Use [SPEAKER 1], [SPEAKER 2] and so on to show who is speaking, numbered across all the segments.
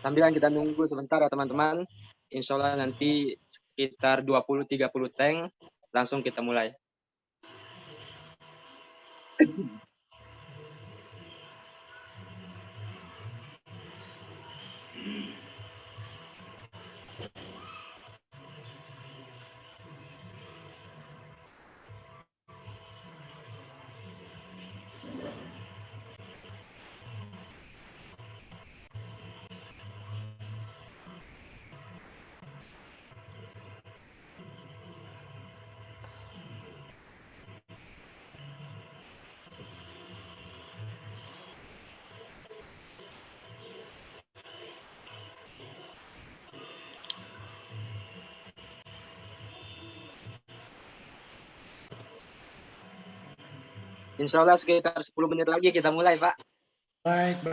[SPEAKER 1] Sambil kita nunggu sebentar ya teman-teman. Insya Allah nanti sekitar 20-30 tank langsung kita mulai. Insya Allah sekitar 10 menit lagi kita mulai, Pak.
[SPEAKER 2] Baik.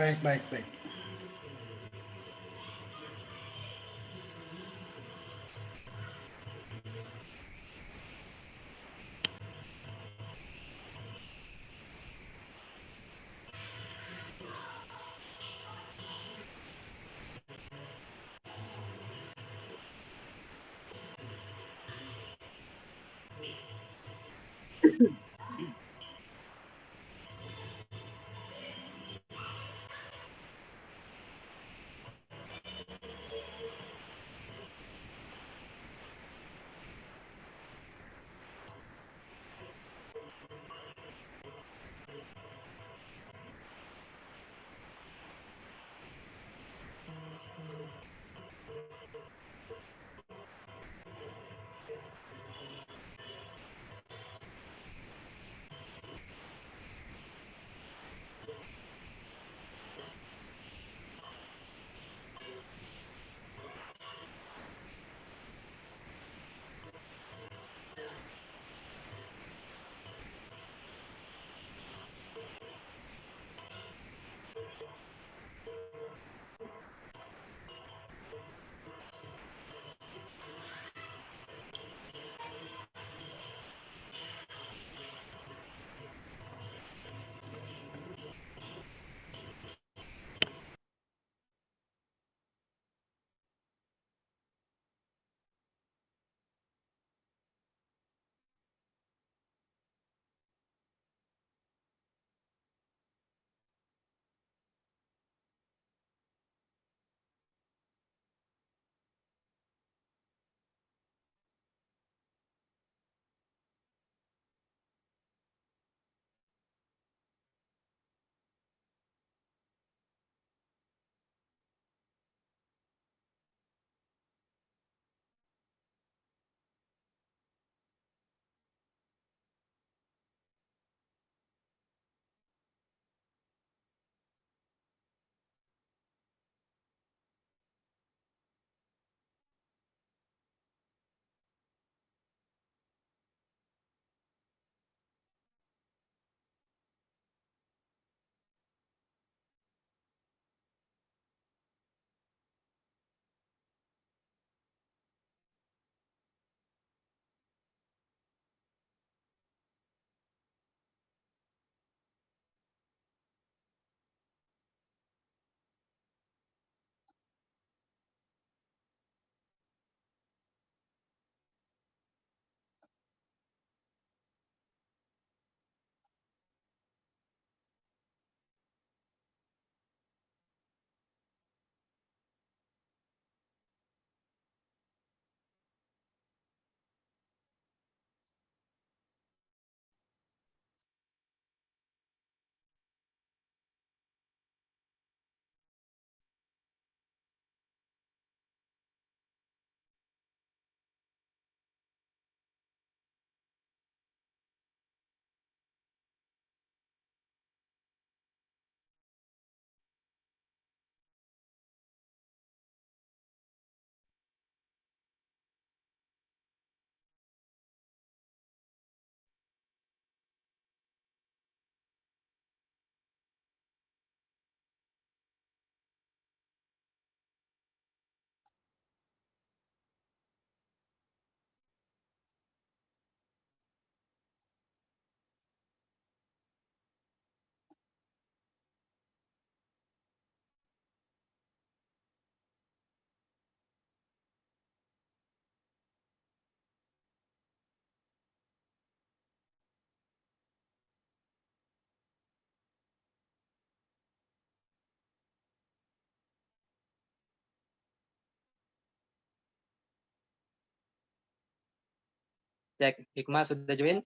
[SPEAKER 1] Cek, Hikmah sudah join?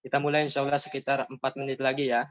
[SPEAKER 1] Kita mulai insya Allah sekitar 4 menit lagi ya.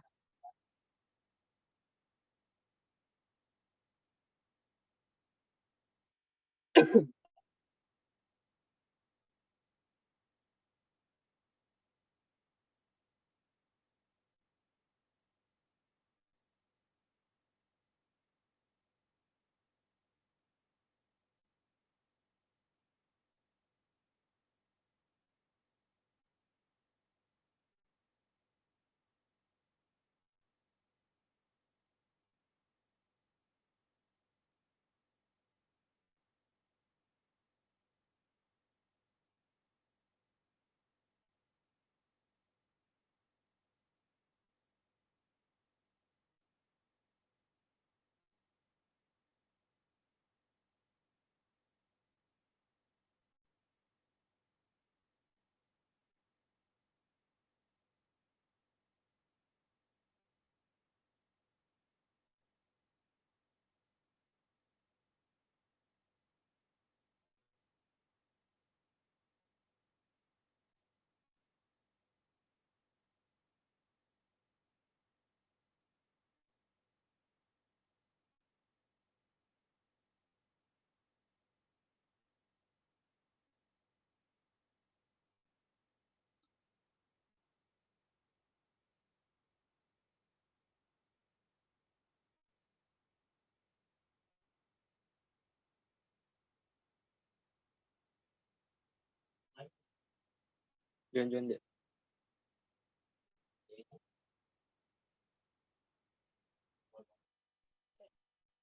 [SPEAKER 1] Join deh.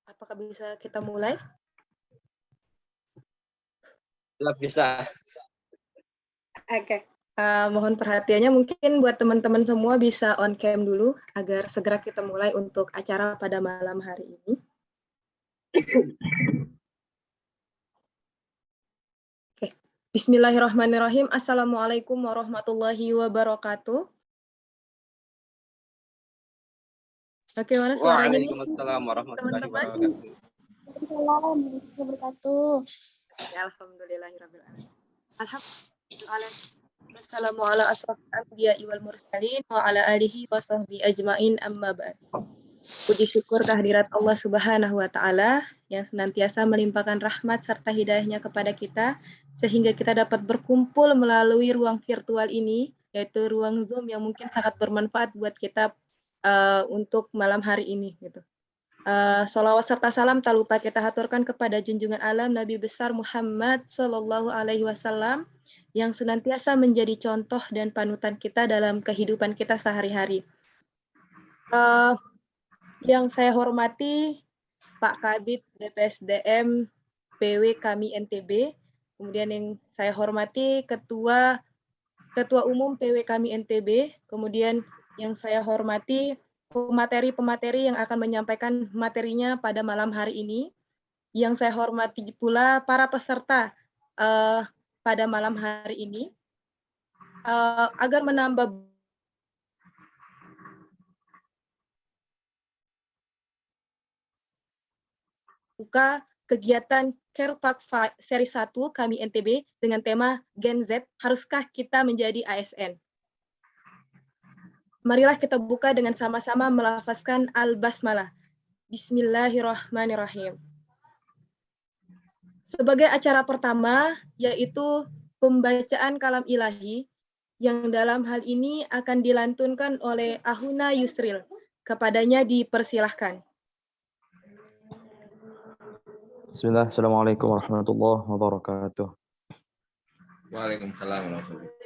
[SPEAKER 3] Apakah bisa kita mulai?
[SPEAKER 1] Bisa.
[SPEAKER 3] Oke. Mohon perhatiannya, mungkin buat teman-teman semua bisa on cam dulu agar segera kita mulai untuk acara pada malam hari ini. Oke. Bismillahirrahmanirrahim. Assalamualaikum warahmatullahi wabarakatuh. Oke, mana suaranya nih?
[SPEAKER 1] Waalaikumsalam warahmatullahi
[SPEAKER 3] Teman-teman.
[SPEAKER 1] wabarakatuh.
[SPEAKER 4] Assalamualaikum warahmatullahi wabarakatuh.
[SPEAKER 3] Ya, alhamdulillahirabbil alamin. Alhamdulillah. Wassalamualaikum ala asrofil anbiya'i wal mursalin wa ala alihi wa sahbihi ajmain amma ba'd. Puji syukur kehadirat Allah Subhanahu wa taala yang senantiasa melimpahkan rahmat serta hidayahnya kepada kita sehingga kita dapat berkumpul melalui ruang virtual ini, yaitu ruang Zoom yang mungkin sangat bermanfaat buat kita untuk malam hari ini gitu. Sholawat serta salam tak lupa kita haturkan kepada junjungan alam Nabi besar Muhammad Sallallahu Alaihi Wasallam yang senantiasa menjadi contoh dan panutan kita dalam kehidupan kita sehari-hari. Yang saya hormati Pak Kabid BPSDM PW kami NTB, kemudian yang saya hormati Ketua Umum PW kami NTB, kemudian yang saya hormati pemateri-pemateri yang akan menyampaikan materinya pada malam hari ini, yang saya hormati pula para peserta pada malam hari ini, agar menambah buka kegiatan Care Talk seri 1 kami NTB dengan tema Gen Z, haruskah kita menjadi ASN? Marilah kita buka dengan sama-sama melafazkan Al-Basmalah. Bismillahirrahmanirrahim. Sebagai acara pertama, yaitu pembacaan kalam ilahi, yang dalam hal ini akan dilantunkan oleh Ahuna Yusril. Kepadanya dipersilahkan.
[SPEAKER 5] Bismillah, Assalamualaikum warahmatullahi wabarakatuh.
[SPEAKER 6] Waalaikumsalam warahmatullahi wabarakatuh.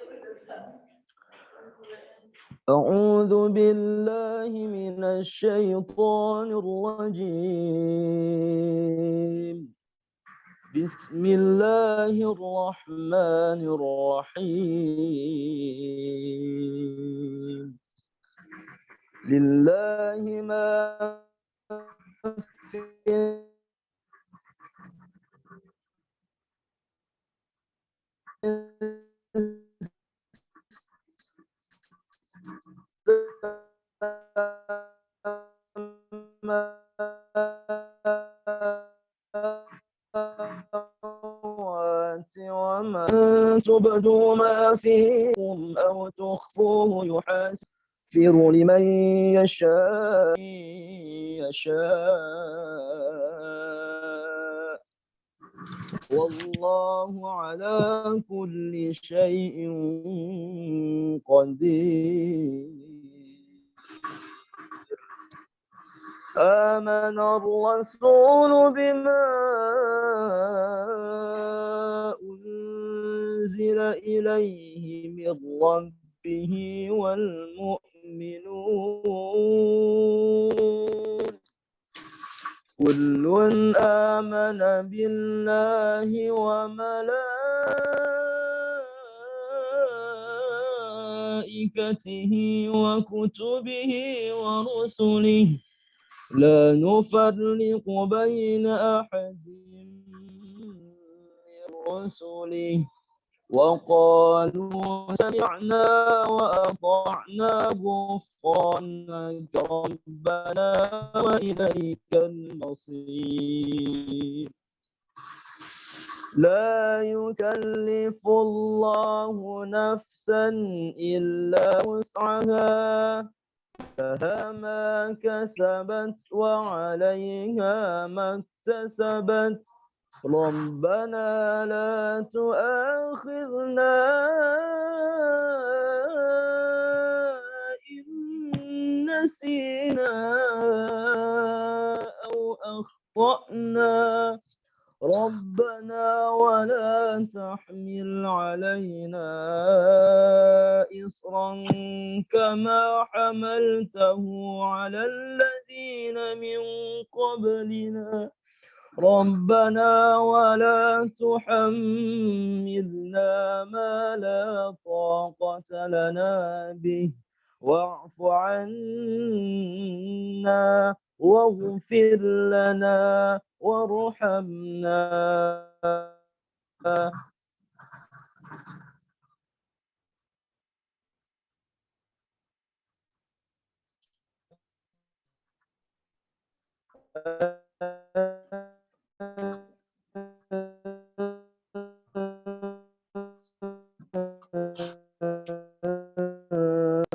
[SPEAKER 5] أعوذ بالله من الشيطان الرجيم. بسم الله الرحمن الرحيم. لله ما في وما تبدوا ما فيكم أو تخفوه يحاسبه لمن يشاء والله على كل شيء قدير. آمن الرسول بما أنزل إليه من ربه والمؤمنون كل آمن بالله وملائكته وكتبه ورسله لا نفرق بين أحد من رسله وقالوا سمعنا وأطعنا غفرانك ربنا وإليك المصير. لا يكلف الله نفسا إلا وسعها لها ما كسبت وعليها ما اكتسبت ربنا لا تؤاخذنا إن نسينا أو أخطأنا ربنا ولا تحمل علينا إصرا كما حملته على الذين من قبلنا ربنا ولا تحملنا ما لا طاقة لنا به واعف عنا واغفر لنا وارحمنا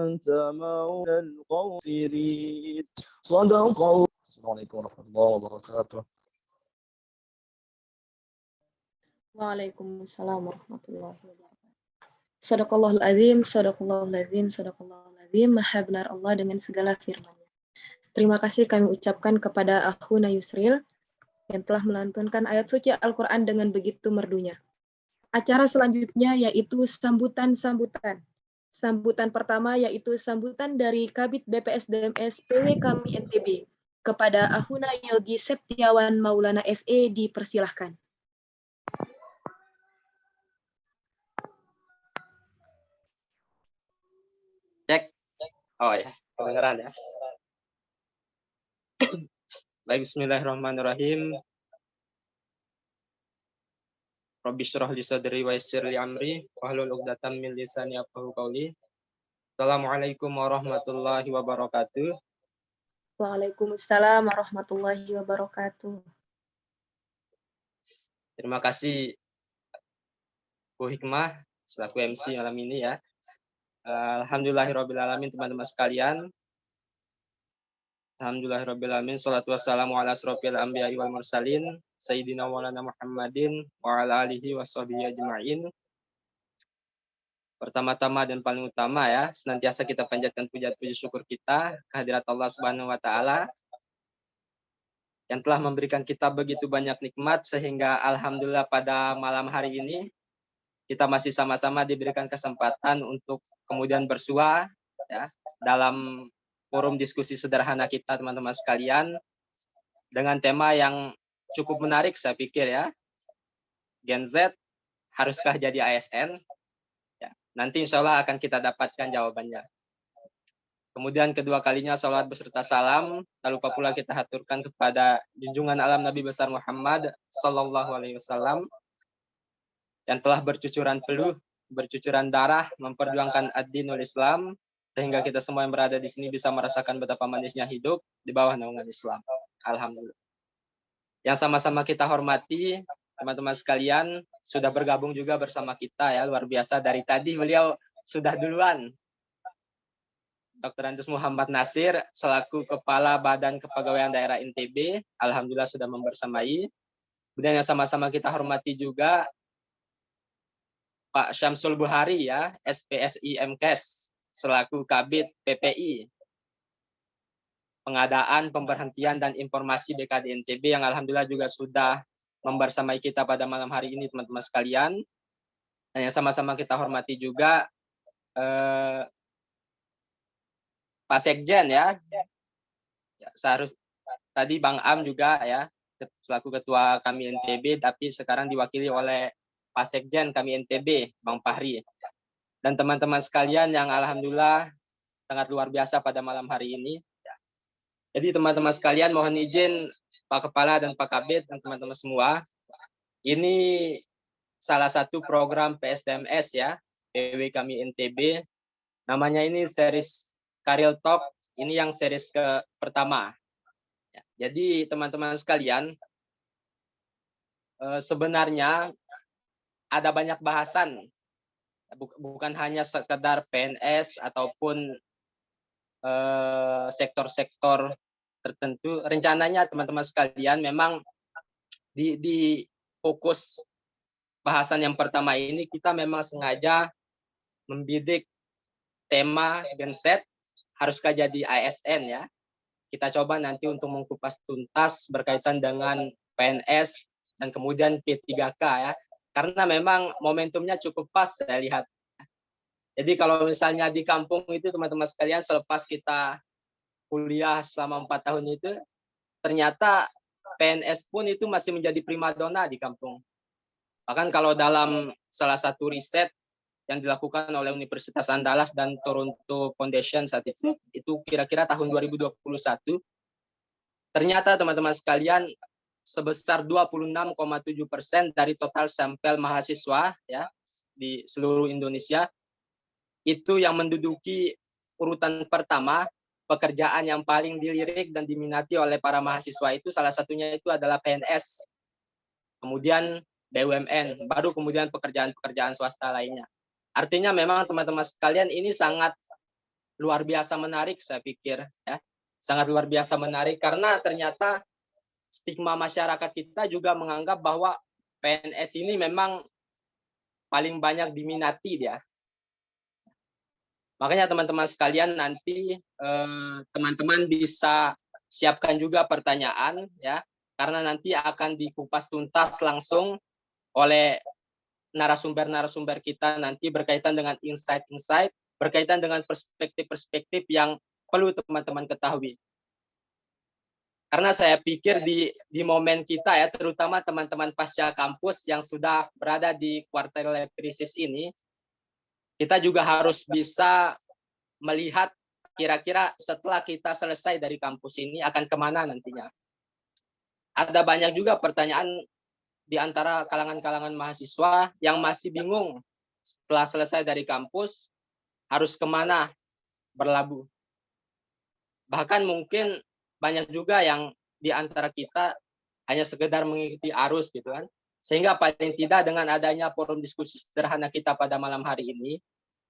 [SPEAKER 5] أنت مولى الغافرين. صدق الله. السلام عليكم ورحمة الله وبركاته.
[SPEAKER 3] Waalaikumsalam warahmatullahi wabarakatuh. Sadaqallahul azim, sadaqallahul azim, sadaqallahul azim. Maha benar Allah dengan segala firman-Nya. Terima kasih kami ucapkan kepada Akhuna Yusril yang telah melantunkan ayat suci Al-Quran dengan begitu merdunya. Acara selanjutnya yaitu sambutan-sambutan. Sambutan pertama yaitu sambutan dari Kabid BPSDMS PW kami NTB kepada Akhuna Yogi Septiawan Maulana SE dipersilahkan.
[SPEAKER 1] Cek. Oh ya, kedengeran ya. Baik, bismillahirrahmanirrahim. Rabbi syrah li sadri wa yassir li amri wahlul 'uqdatam min lisani yafqahu qawli. Assalamualaikum warahmatullahi wabarakatuh.
[SPEAKER 3] Waalaikumsalam warahmatullahi wabarakatuh.
[SPEAKER 1] Terima kasih Bu Hikmah selaku MC malam ini ya. Alhamdulillahirrabbilalamin teman-teman sekalian. Alhamdulillahirrabbilalamin. Salatu wassalamu ala asrofil anbiya'i wal mursalin Sayyidina Maulana Muhammadin wa ala alihi wa sahbihi ajma'in. Pertama-tama dan paling utama ya, senantiasa kita panjatkan puja-puji syukur kita kehadirat Allah Subhanahu wa taala yang telah memberikan kita begitu banyak nikmat sehingga alhamdulillah pada malam hari ini kita masih sama-sama diberikan kesempatan untuk kemudian bersua ya, dalam forum diskusi sederhana kita teman-teman sekalian dengan tema yang cukup menarik saya pikir ya. Gen Z haruskah jadi ASN? Ya, nanti insya Allah akan kita dapatkan jawabannya. Kemudian kedua kalinya salawat beserta salam, tak lupa pula kita haturkan kepada junjungan alam Nabi besar Muhammad Sallallahu Alaihi Wasallam yang telah bercucuran peluh, bercucuran darah, memperjuangkan ad-dinul Islam, sehingga kita semua yang berada di sini bisa merasakan betapa manisnya hidup di bawah naungan Islam. Alhamdulillah. Yang sama-sama kita hormati, teman-teman sekalian sudah bergabung juga bersama kita ya, luar biasa dari tadi beliau sudah duluan. Dr. Andes Muhammad Nasir selaku Kepala Badan Kepegawaian Daerah NTB, alhamdulillah sudah membersamai. Kemudian yang sama-sama kita hormati juga Pak Syamsul Buhari ya, SPSI MKes selaku Kabid PPI. Pengadaan, pemberhentian dan informasi BKD NTB yang alhamdulillah juga sudah membersamai kita pada malam hari ini teman-teman sekalian. Dan yang sama-sama kita hormati juga Pak Sekjen ya. Seharusnya tadi Bang Am juga ya selaku ketua kami NTB, tapi sekarang diwakili oleh Pak Sekjen kami NTB, Bang Fahri. Dan teman-teman sekalian yang alhamdulillah sangat luar biasa pada malam hari ini. Jadi teman-teman sekalian mohon izin Pak Kepala dan Pak Kabid dan teman-teman semua, ini salah satu program PSDMS ya, PW kami NTB. Namanya ini series Career Talk, ini yang series pertama. Jadi teman-teman sekalian, sebenarnya ada banyak bahasan, bukan hanya sekedar PNS ataupun sektor-sektor tertentu. Rencananya teman-teman sekalian memang di fokus bahasan yang pertama ini kita memang sengaja membidik tema genset haruskah jadi ASN ya. Kita coba nanti untuk mengkupas tuntas berkaitan dengan PNS dan kemudian P3K ya. Karena memang momentumnya cukup pas saya lihat. Jadi kalau misalnya di kampung itu teman-teman sekalian selepas kita kuliah selama 4 tahun itu, ternyata PNS pun itu masih menjadi primadona di kampung. Bahkan kalau dalam salah satu riset yang dilakukan oleh Universitas Andalas dan Toronto Foundation saat itu kira-kira tahun 2021, ternyata teman-teman sekalian sebesar 26,7% dari total sampel mahasiswa ya di seluruh Indonesia itu yang menduduki urutan pertama pekerjaan yang paling dilirik dan diminati oleh para mahasiswa itu salah satunya itu adalah PNS, kemudian BUMN, baru kemudian pekerjaan-pekerjaan swasta lainnya. Artinya memang teman-teman sekalian ini sangat luar biasa menarik saya pikir ya. Sangat luar biasa menarik karena ternyata stigma masyarakat kita juga menganggap bahwa PNS ini memang paling banyak diminati dia. Makanya teman-teman sekalian nanti teman-teman bisa siapkan juga pertanyaan ya, karena nanti akan dikupas tuntas langsung oleh narasumber-narasumber kita nanti berkaitan dengan insight-insight, berkaitan dengan perspektif-perspektif yang perlu teman-teman ketahui. Karena saya pikir di momen kita ya, terutama teman-teman pasca kampus yang sudah berada di quarter life crisis ini, kita juga harus bisa melihat kira-kira setelah kita selesai dari kampus ini akan kemana nantinya. Ada banyak juga pertanyaan di antara kalangan-kalangan mahasiswa yang masih bingung setelah selesai dari kampus harus kemana berlabuh. Bahkan mungkin banyak juga yang di antara kita hanya sekedar mengikuti arus gitu kan. Sehingga paling tidak dengan adanya forum diskusi sederhana kita pada malam hari ini,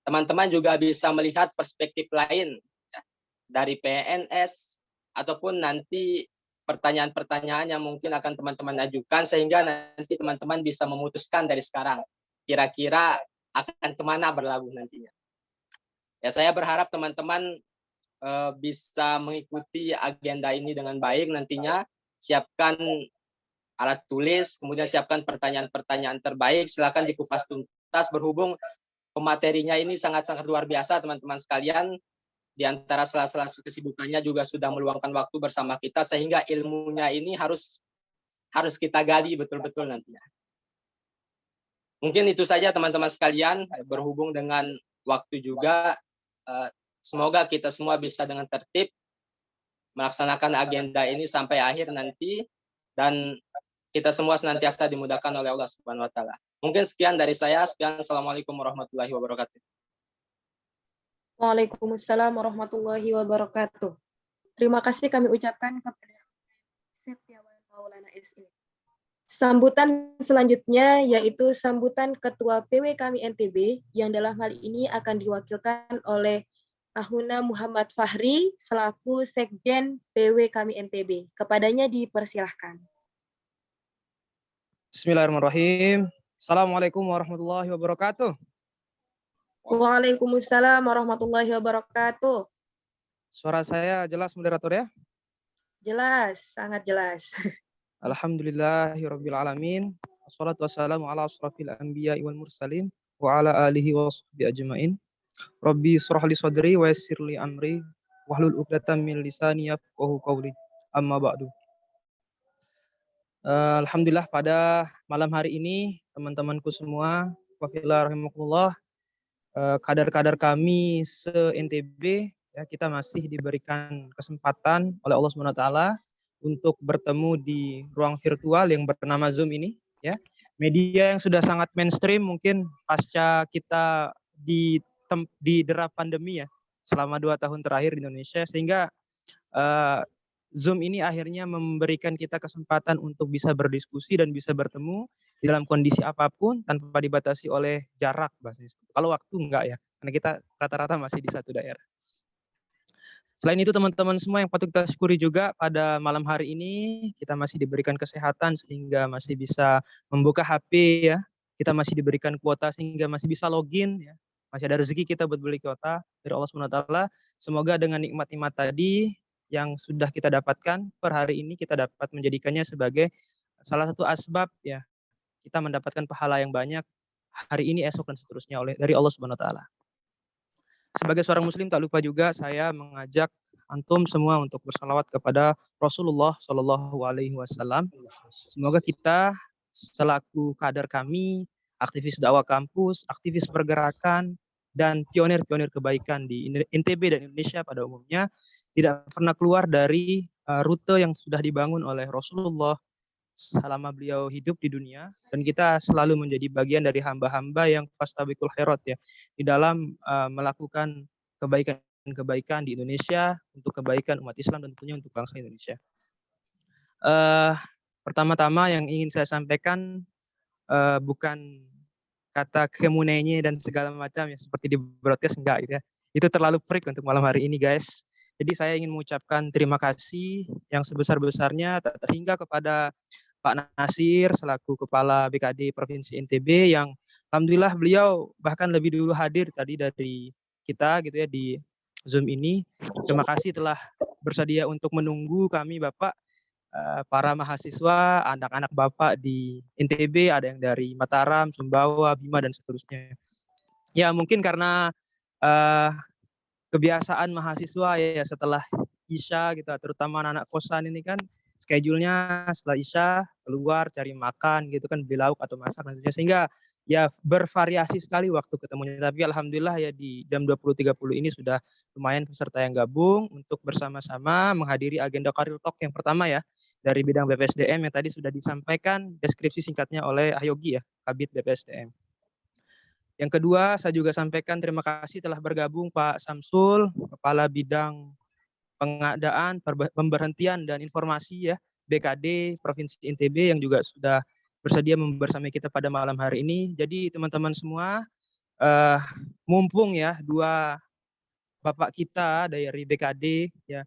[SPEAKER 1] teman-teman juga bisa melihat perspektif lain ya, dari PNS ataupun nanti pertanyaan-pertanyaan yang mungkin akan teman-teman ajukan sehingga nanti teman-teman bisa memutuskan dari sekarang kira-kira akan kemana berlabuh nantinya. Ya saya berharap teman-teman bisa mengikuti agenda ini dengan baik nantinya. Siapkan alat tulis, kemudian siapkan pertanyaan-pertanyaan terbaik, silakan dikupas tuntas berhubung pematerinya ini sangat-sangat luar biasa teman-teman sekalian. Di antara sela-sela kesibukannya juga sudah meluangkan waktu bersama kita sehingga ilmunya ini harus kita gali betul-betul nantinya. Mungkin itu saja teman-teman sekalian, berhubung dengan waktu juga semoga kita semua bisa dengan tertib melaksanakan agenda ini sampai akhir nanti dan kita semua senantiasa dimudahkan oleh Allah Subhanahu wa taala. Mungkin sekian dari saya. Sekian, Assalamualaikum warahmatullahi wabarakatuh.
[SPEAKER 3] Waalaikumsalam warahmatullahi wabarakatuh. Terima kasih kami ucapkan kepada Setiawan Maulana SI. Sambutan selanjutnya yaitu sambutan Ketua PW kami NTB yang dalam hal ini akan diwakilkan oleh Ahuna Muhammad Fahri selaku Sekjen PW kami NTB. Kepadanya dipersilahkan.
[SPEAKER 6] Bismillahirrahmanirrahim. Assalamualaikum warahmatullahi wabarakatuh.
[SPEAKER 3] Waalaikumsalam warahmatullahi wabarakatuh.
[SPEAKER 6] Suara saya jelas moderator ya?
[SPEAKER 3] Jelas, sangat jelas.
[SPEAKER 6] Alhamdulillahirabbil alamin. Wassalatu wassalamu ala asrofil anbiya wal mursalin wa ala alihi wa sahbihi ajmain. Rabbi shrah li sadri wa yassir li amri wahlul 'uqdatam min lisani yafqahu qawli. Amma ba'du. Alhamdulillah pada malam hari ini teman-temanku semua, wa fillah rahimakumullah, kader-kader kami se-NTB ya, kita masih diberikan kesempatan oleh Allah Subhanahu wa taala untuk bertemu di ruang virtual yang bernama Zoom ini ya. Media yang sudah sangat mainstream mungkin pasca kita didera pandemi ya selama 2 tahun terakhir di Indonesia, sehingga Zoom ini akhirnya memberikan kita kesempatan untuk bisa berdiskusi dan bisa bertemu di dalam kondisi apapun tanpa dibatasi oleh jarak bahasanya. Kalau waktu enggak ya, karena kita rata-rata masih di satu daerah. Selain itu teman-teman semua yang patut kita syukuri juga pada malam hari ini kita masih diberikan kesehatan sehingga masih bisa membuka HP ya. Kita masih diberikan kuota sehingga masih bisa login ya. Masih ada rezeki kita buat beli kuota dari Allah Subhanahu wa taala. Semoga dengan nikmat-nikmat tadi yang sudah kita dapatkan per hari ini kita dapat menjadikannya sebagai salah satu asbab ya kita mendapatkan pahala yang banyak hari ini, esok dan seterusnya dari Allah Subhanahu wa taala. Sebagai seorang muslim tak lupa juga saya mengajak antum semua untuk bersalawat kepada Rasulullah Shallallahu alaihi wasallam. Semoga kita selaku kader kami, aktivis dakwah kampus, aktivis pergerakan dan pionir-pionir kebaikan di NTB dan Indonesia pada umumnya tidak pernah keluar dari rute yang sudah dibangun oleh Rasulullah selama beliau hidup di dunia, dan kita selalu menjadi bagian dari hamba-hamba yang fastabiqul khairat ya di dalam melakukan kebaikan-kebaikan di Indonesia untuk kebaikan umat Islam dan tentunya untuk bangsa Indonesia. Pertama-tama yang ingin saya sampaikan bukan kata kemunenye dan segala macam ya seperti di broadcast, enggak gitu ya. Itu terlalu freak untuk malam hari ini guys. Jadi saya ingin mengucapkan terima kasih yang sebesar-besarnya tak terhingga kepada Pak Nasir selaku Kepala BKD Provinsi NTB yang alhamdulillah beliau bahkan lebih dulu hadir tadi dari kita gitu ya di Zoom ini. Terima kasih telah bersedia untuk menunggu kami Bapak, para mahasiswa, anak-anak Bapak di NTB, ada yang dari Mataram, Sumbawa, Bima dan seterusnya. Ya mungkin karena kebiasaan mahasiswa ya setelah Isya gitu, terutama anak-anak kosan ini kan schedule-nya setelah Isya keluar cari makan gitu kan, beli lauk atau masak nantinya, sehingga ya bervariasi sekali waktu ketemunya. Tapi alhamdulillah ya di jam 20.30 ini sudah lumayan peserta yang gabung untuk bersama-sama menghadiri agenda Career Talk yang pertama ya dari bidang BPSDM yang tadi sudah disampaikan deskripsi singkatnya oleh Ahyogi ya, Kabid BPSDM. Yang kedua, saya juga sampaikan terima kasih telah bergabung Pak Samsul, Kepala Bidang Pengadaan, Pemberhentian dan Informasi ya BKD Provinsi NTB yang juga sudah bersedia membersamai kita pada malam hari ini. Jadi teman-teman semua, mumpung ya dua bapak kita dari BKD ya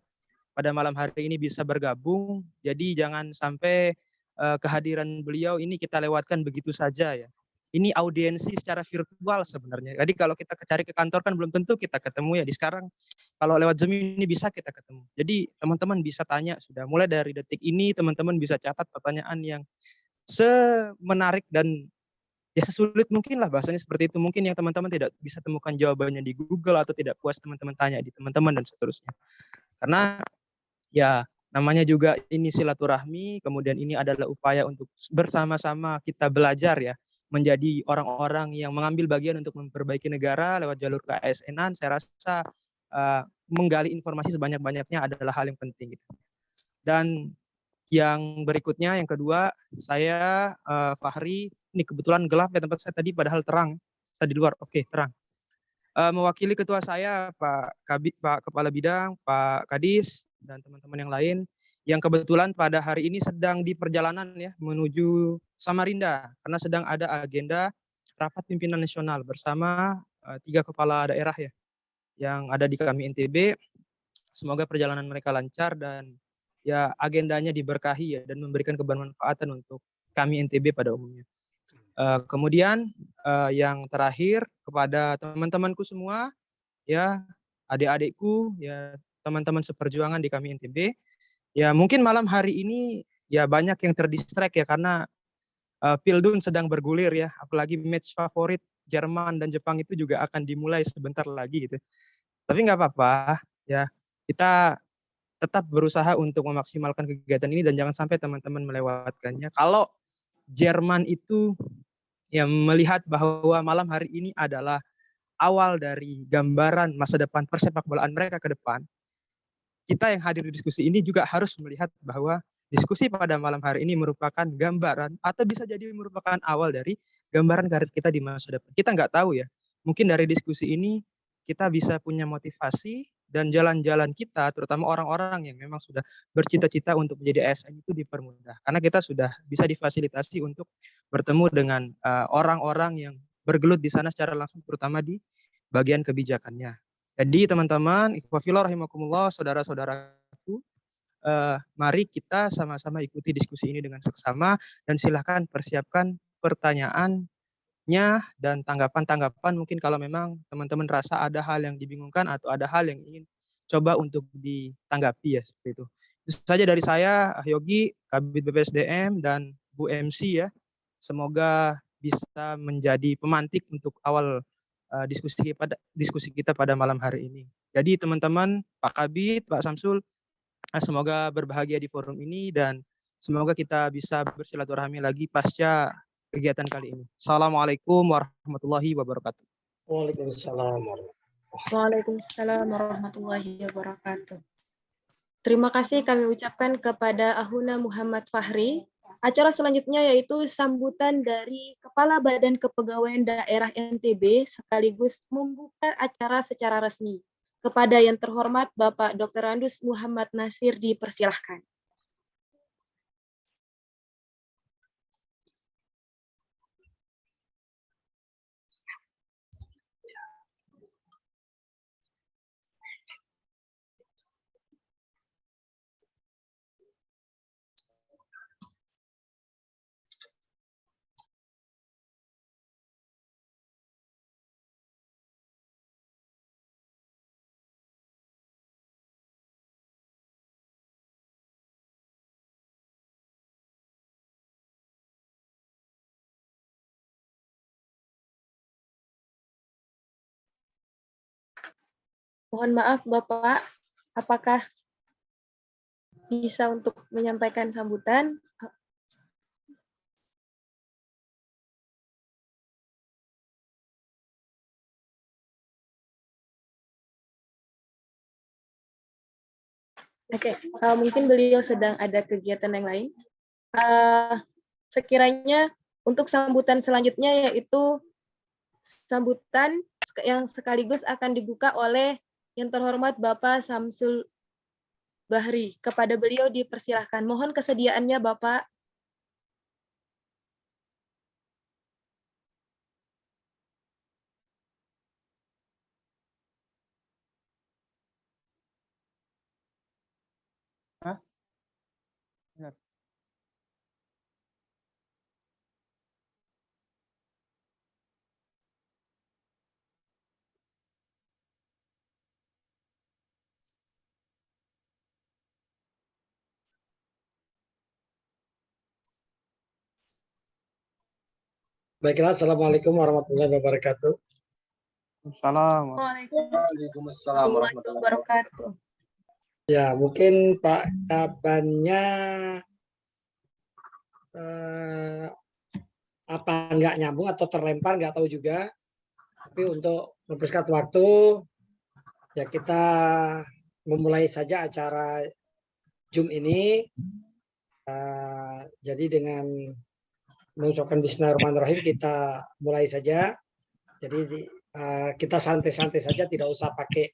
[SPEAKER 6] pada malam hari ini bisa bergabung. Jadi jangan sampai kehadiran beliau ini kita lewatkan begitu saja ya. Ini audiensi secara virtual sebenarnya. Jadi kalau kita cari ke kantor kan belum tentu kita ketemu ya. Di sekarang kalau lewat Zoom ini bisa kita ketemu. Jadi teman-teman bisa tanya sudah. Mulai dari detik ini teman-teman bisa catat pertanyaan yang semenarik dan ya sesulit mungkin lah bahasanya seperti itu. Mungkin yang teman-teman tidak bisa temukan jawabannya di Google atau tidak puas teman-teman tanya di teman-teman dan seterusnya. Karena ya namanya juga ini silaturahmi, kemudian ini adalah upaya untuk bersama-sama kita belajar ya, menjadi orang-orang yang mengambil bagian untuk memperbaiki negara lewat jalur keASN-an. Saya rasa menggali informasi sebanyak-banyaknya adalah hal yang penting gitu. Dan yang berikutnya, yang kedua, saya Fahri, ini kebetulan gelap ya tempat saya tadi padahal terang. Saya di luar, oke terang. Mewakili ketua saya Pak Kabid, Pak Kepala Bidang, Pak Kadis dan teman-teman yang lain yang kebetulan pada hari ini sedang di perjalanan ya menuju Samarinda karena sedang ada agenda rapat pimpinan nasional bersama 3 kepala daerah ya yang ada di kami NTB. Semoga perjalanan mereka lancar dan ya agendanya diberkahi ya dan memberikan kebermanfaatan untuk kami NTB pada umumnya. Kemudian yang terakhir kepada teman-temanku semua ya, adik-adikku ya, teman-teman seperjuangan di kami NTB. Ya mungkin malam hari ini ya banyak yang terdistract ya karena Pildun sedang bergulir ya, apalagi match favorit Jerman dan Jepang itu juga akan dimulai sebentar lagi gitu. Tapi nggak apa-apa ya, kita tetap berusaha untuk memaksimalkan kegiatan ini dan jangan sampai teman-teman melewatkannya. Kalau Jerman itu ya melihat bahwa malam hari ini adalah awal dari gambaran masa depan persepak bolaan mereka ke depan, kita yang hadir di diskusi ini juga harus melihat bahwa diskusi pada malam hari ini merupakan gambaran atau bisa jadi merupakan awal dari gambaran karir kita di masa depan. Kita nggak tahu ya, mungkin dari diskusi ini kita bisa punya motivasi dan jalan-jalan kita, terutama orang-orang yang memang sudah bercita-cita untuk menjadi ASN itu dipermudah. Karena kita sudah bisa difasilitasi untuk bertemu dengan orang-orang yang bergelut di sana secara langsung, terutama di bagian kebijakannya. Jadi teman-teman, ikhwafillah rahimakumullah, saudara-saudaraku, mari kita sama-sama ikuti diskusi ini dengan seksama dan silahkan persiapkan pertanyaannya dan tanggapan-tanggapan mungkin kalau memang teman-teman rasa ada hal yang dibingungkan atau ada hal yang ingin coba untuk ditanggapi ya seperti itu. Itu saja dari saya, Yogi, Kabid BPSDM dan Bu MC ya. Semoga bisa menjadi pemantik untuk awal diskusi kita pada malam hari ini. Jadi teman-teman, Pak Kabid, Pak Samsul, semoga berbahagia di forum ini dan semoga kita bisa bersilaturahmi lagi pasca kegiatan kali ini. Assalamualaikum warahmatullahi wabarakatuh.
[SPEAKER 2] Waalaikumsalam.
[SPEAKER 3] Waalaikumsalam warahmatullahi wabarakatuh. Terima kasih kami ucapkan kepada Ahuna Muhammad Fahri. Acara selanjutnya yaitu sambutan dari Kepala Badan Kepegawaian Daerah NTB sekaligus membuka acara secara resmi. Kepada yang terhormat Bapak Dr. Randus Muhammad Nasir dipersilahkan. Mohon maaf Bapak, apakah bisa untuk menyampaikan sambutan? Oke, mungkin beliau sedang ada kegiatan yang lain. Sekiranya untuk sambutan selanjutnya yaitu sambutan yang sekaligus akan dibuka oleh yang terhormat Bapak Samsul Bahri. Kepada beliau dipersilahkan. Mohon kesediaannya Bapak.
[SPEAKER 6] Benar.
[SPEAKER 2] Baiklah, Assalamualaikum warahmatullahi wabarakatuh.
[SPEAKER 6] Assalamualaikum.
[SPEAKER 3] Waalaikumsalam warahmatullahi wabarakatuh.
[SPEAKER 2] Ya, mungkin Pak kabarnya apa nggak nyambung atau terlempar, nggak tahu juga. Tapi untuk mempersingkat waktu, ya kita memulai saja acara Zoom ini. Jadi dengan mengucapkan Bismillahirrahmanirrahim kita mulai saja. Jadi kita santai-santai saja, tidak usah pakai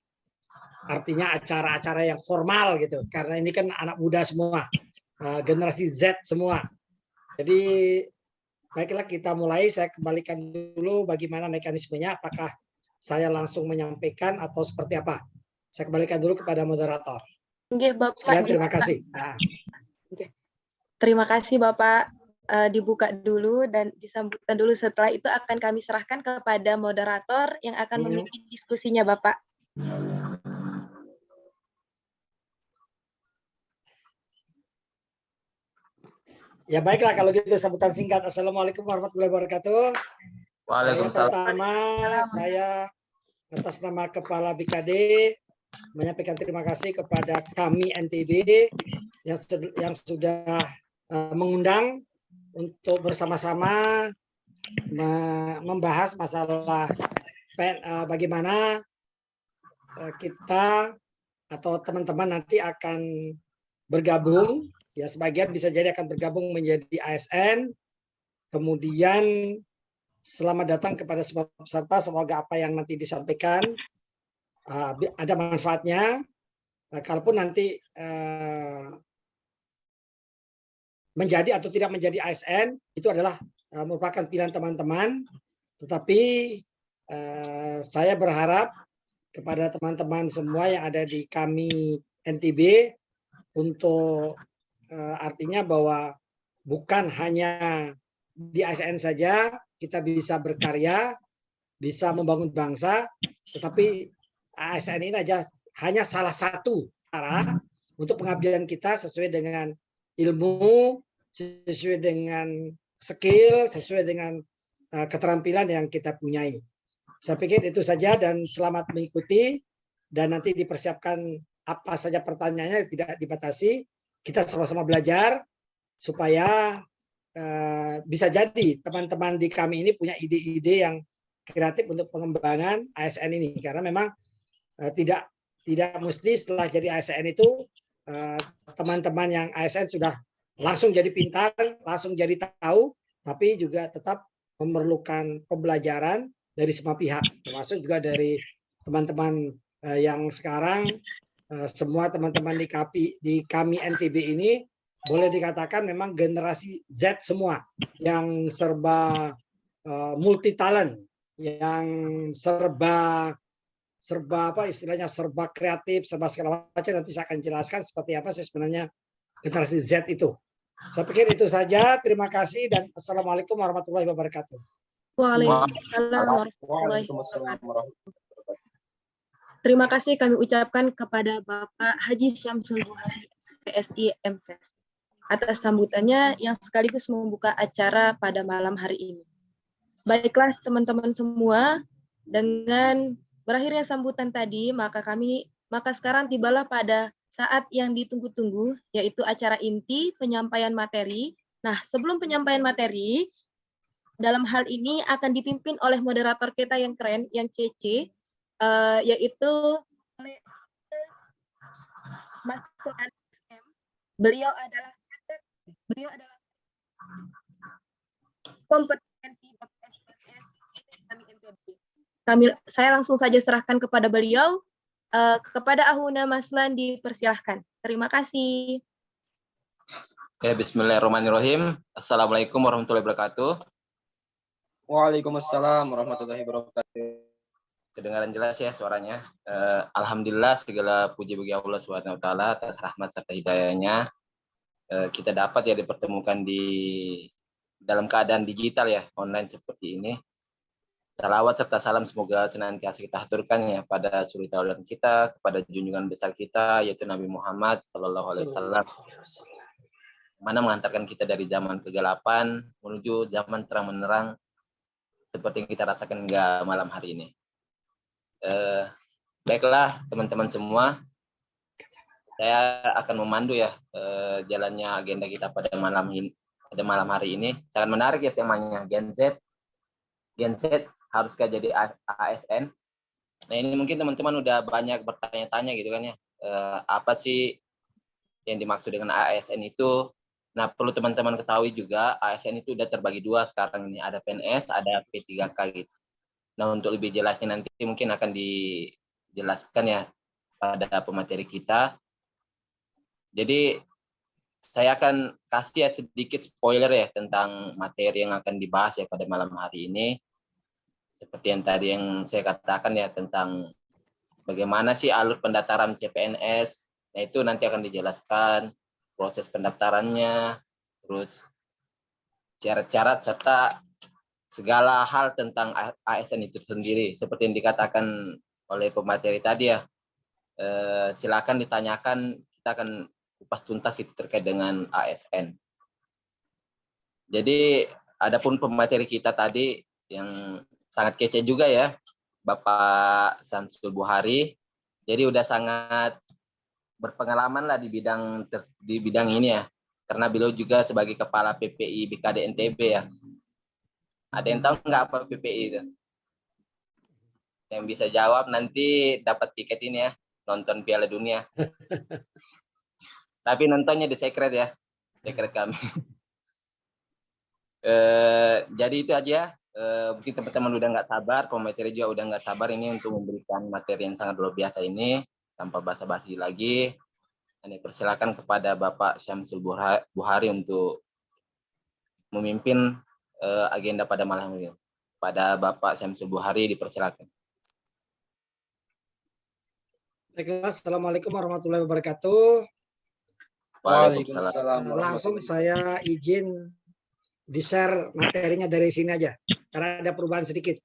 [SPEAKER 2] artinya acara-acara yang formal gitu. Karena ini kan anak muda semua, generasi Z semua. Jadi baiklah kita mulai. Saya kembalikan dulu bagaimana mekanismenya. Apakah saya langsung menyampaikan atau seperti apa? Saya kembalikan dulu kepada moderator.
[SPEAKER 3] Nggih, Bapak.
[SPEAKER 2] Sekian, terima kasih. Nah,
[SPEAKER 3] Terima kasih Bapak. Dibuka dulu dan disambutkan dulu. Setelah itu akan kami serahkan kepada moderator yang akan memimpin diskusinya Bapak.
[SPEAKER 2] ya baiklah kalau gitu sambutan singkat. Assalamualaikum warahmatullahi wabarakatuh. Yang
[SPEAKER 5] Waalaikumsalam.
[SPEAKER 2] pertama, saya atas nama Kepala BKD menyampaikan terima kasih kepada kami NTB yang sudah mengundang untuk bersama-sama membahas masalah bagaimana kita atau teman-teman nanti akan bergabung, ya sebagian bisa jadi akan bergabung menjadi ASN. Kemudian selamat datang kepada semua peserta, semoga apa yang nanti disampaikan ada manfaatnya. Kalaupun nanti menjadi atau tidak menjadi ASN itu adalah merupakan pilihan teman-teman, tetapi saya berharap kepada teman-teman semua yang ada di kami NTB untuk artinya bahwa bukan hanya di ASN saja kita bisa berkarya, bisa membangun bangsa, tetapi ASN ini hanya salah satu cara untuk pengabdian kita sesuai dengan ilmu, sesuai dengan skill, sesuai dengan keterampilan yang kita punyai. Saya pikir itu saja dan selamat mengikuti dan nanti dipersiapkan apa saja pertanyaannya, tidak dibatasi. Kita sama-sama belajar supaya bisa jadi teman-teman di kami ini punya ide-ide yang kreatif untuk pengembangan ASN ini. Karena memang tidak mesti setelah jadi ASN itu teman-teman yang ASN sudah langsung jadi pintar, langsung jadi tahu, tapi juga tetap memerlukan pembelajaran dari semua pihak, termasuk juga dari teman-teman yang sekarang semua teman-teman di kami NTB ini boleh dikatakan memang generasi Z semua yang serba multi talent, yang serba apa istilahnya serba kreatif, serba segala macam. Nanti saya akan jelaskan seperti apa sih sebenarnya generasi Z itu. Saya pikir itu saja. Terima kasih dan assalamualaikum warahmatullahi wabarakatuh.
[SPEAKER 3] Waalaikumsalam warahmatullahi wabarakatuh. Terima kasih kami ucapkan kepada Bapak Haji Syamsul Buhari, PSI MFES, atas sambutannya yang sekaligus membuka acara pada malam hari ini. Baiklah teman-teman semua, dengan berakhirnya sambutan tadi, maka sekarang tibalah pada saat yang ditunggu-tunggu, yaitu acara inti penyampaian materi. Nah, sebelum penyampaian materi, dalam hal ini akan dipimpin oleh moderator kita yang keren, yang kece, yaitu oleh Mas Sultan. Beliau adalah kompetensi kami NTB. Saya langsung saja serahkan kepada beliau. Kepada Ahuna Maslan dipersilahkan. Terima kasih.
[SPEAKER 7] Ya, bismillahirrahmanirrahim. Assalamualaikum warahmatullahi wabarakatuh.
[SPEAKER 1] Waalaikumsalam warahmatullahi wabarakatuh.
[SPEAKER 7] Kedengaran jelas ya suaranya. Alhamdulillah segala puji bagi Allah SWT atas rahmat serta hidayahnya. Kita dapat ya dipertemukan di dalam keadaan digital ya, online seperti ini. Salawat serta salam semoga senantiasa kita haturkan ya pada suri tauladan kita, kepada junjungan besar kita yaitu Nabi Muhammad SAW, mana mengantarkan kita dari zaman kegelapan menuju zaman terang menerang seperti yang kita rasakan hingga malam hari ini. Baiklah teman-teman semua, saya akan memandu ya jalannya agenda kita pada malam hari ini. Sangat menarik ya temanya, Gen Z haruskah jadi ASN? Nah ini mungkin teman-teman udah banyak bertanya-tanya gitu kan ya, apa sih yang dimaksud dengan ASN itu? Nah perlu teman-teman ketahui juga ASN itu udah terbagi dua sekarang ini, ada PNS, ada P3K gitu. Nah untuk lebih jelasnya nanti mungkin akan dijelaskan ya pada pemateri kita. Jadi saya akan kasih ya sedikit spoiler ya tentang materi yang akan dibahas ya pada malam hari ini. Seperti yang tadi yang saya katakan ya tentang bagaimana sih alur pendaftaran CPNS. Nah itu nanti akan dijelaskan proses pendaftarannya, terus syarat-syarat serta segala hal tentang ASN itu sendiri. Seperti yang dikatakan oleh pemateri tadi ya, silakan ditanyakan, kita akan kupas tuntas itu terkait dengan ASN. Jadi adapun pemateri kita tadi yang sangat kece juga ya, Bapak Syamsul Buhari. Jadi udah sangat berpengalaman lah di bidang ini ya, karena beliau juga sebagai kepala PPI BKD NTB ya. Ada yang tahu nggak apa PPI itu? Yang bisa jawab nanti dapat tiket ini ya, nonton Piala Dunia. Tapi nontonnya di secret ya, secret kami. Jadi itu aja. Mungkin teman-teman udah nggak sabar, pemateri juga udah nggak sabar ini untuk memberikan materi yang sangat luar biasa ini tanpa basa-basi lagi. Ini persilakan kepada Bapak Syamsul Buhari untuk memimpin agenda pada malam ini. Pada Bapak Syamsul Buhari dipersilakan.
[SPEAKER 2] Baiklah, Assalamualaikum warahmatullahi wabarakatuh.
[SPEAKER 7] Waalaikumsalam.
[SPEAKER 2] Langsung saya izin di-share materinya dari sini aja, karena ada perubahan sedikit.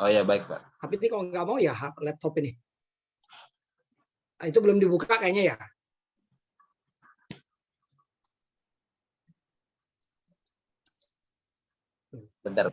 [SPEAKER 7] Oh ya, baik Pak.
[SPEAKER 2] Tapi ini kalau nggak mau ya laptop ini. Nah, itu belum dibuka kayaknya ya.
[SPEAKER 7] Bentar.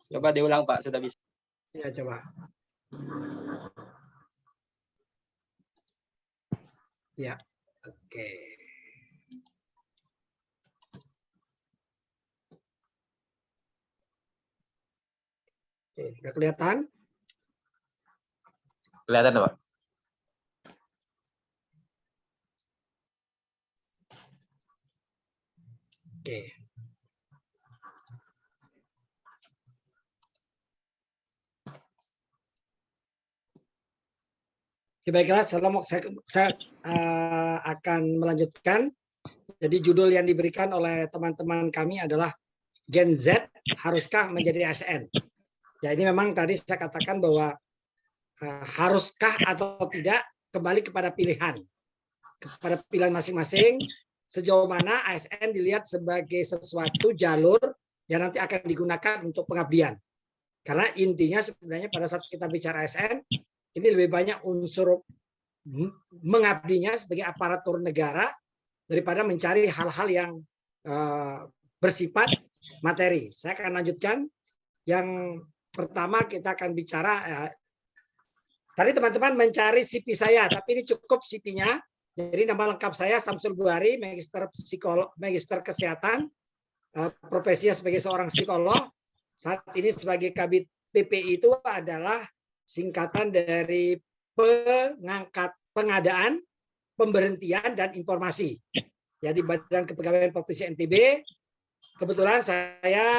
[SPEAKER 1] Coba diulang Pak, sudah bisa.
[SPEAKER 2] Ya, coba. Ya, oke. Oke, udah kelihatan?
[SPEAKER 7] Kelihatan Pak?
[SPEAKER 2] Oke. Baiklah, saya akan melanjutkan. Jadi judul yang diberikan oleh teman-teman kami adalah Gen Z haruskah menjadi ASN? Ya ini memang tadi saya katakan bahwa haruskah atau tidak kembali kepada pilihan masing-masing. Sejauh mana ASN dilihat sebagai sesuatu jalur yang nanti akan digunakan untuk pengabdian. Karena intinya sebenarnya pada saat kita bicara ASN, ini lebih banyak unsur mengabdinya sebagai aparatur negara daripada mencari hal-hal yang bersifat materi. Saya akan lanjutkan. Yang pertama kita akan bicara, tadi teman-teman mencari CV saya, tapi ini cukup CV-nya. Jadi nama lengkap saya Syamsul Buhari, Magister Kesehatan, profesinya sebagai seorang psikolog. Saat ini sebagai Kabid PPI itu adalah singkatan dari pengadaan, pemberhentian, dan informasi. Jadi Badan Kepegawaian Provinsi NTB. Kebetulan saya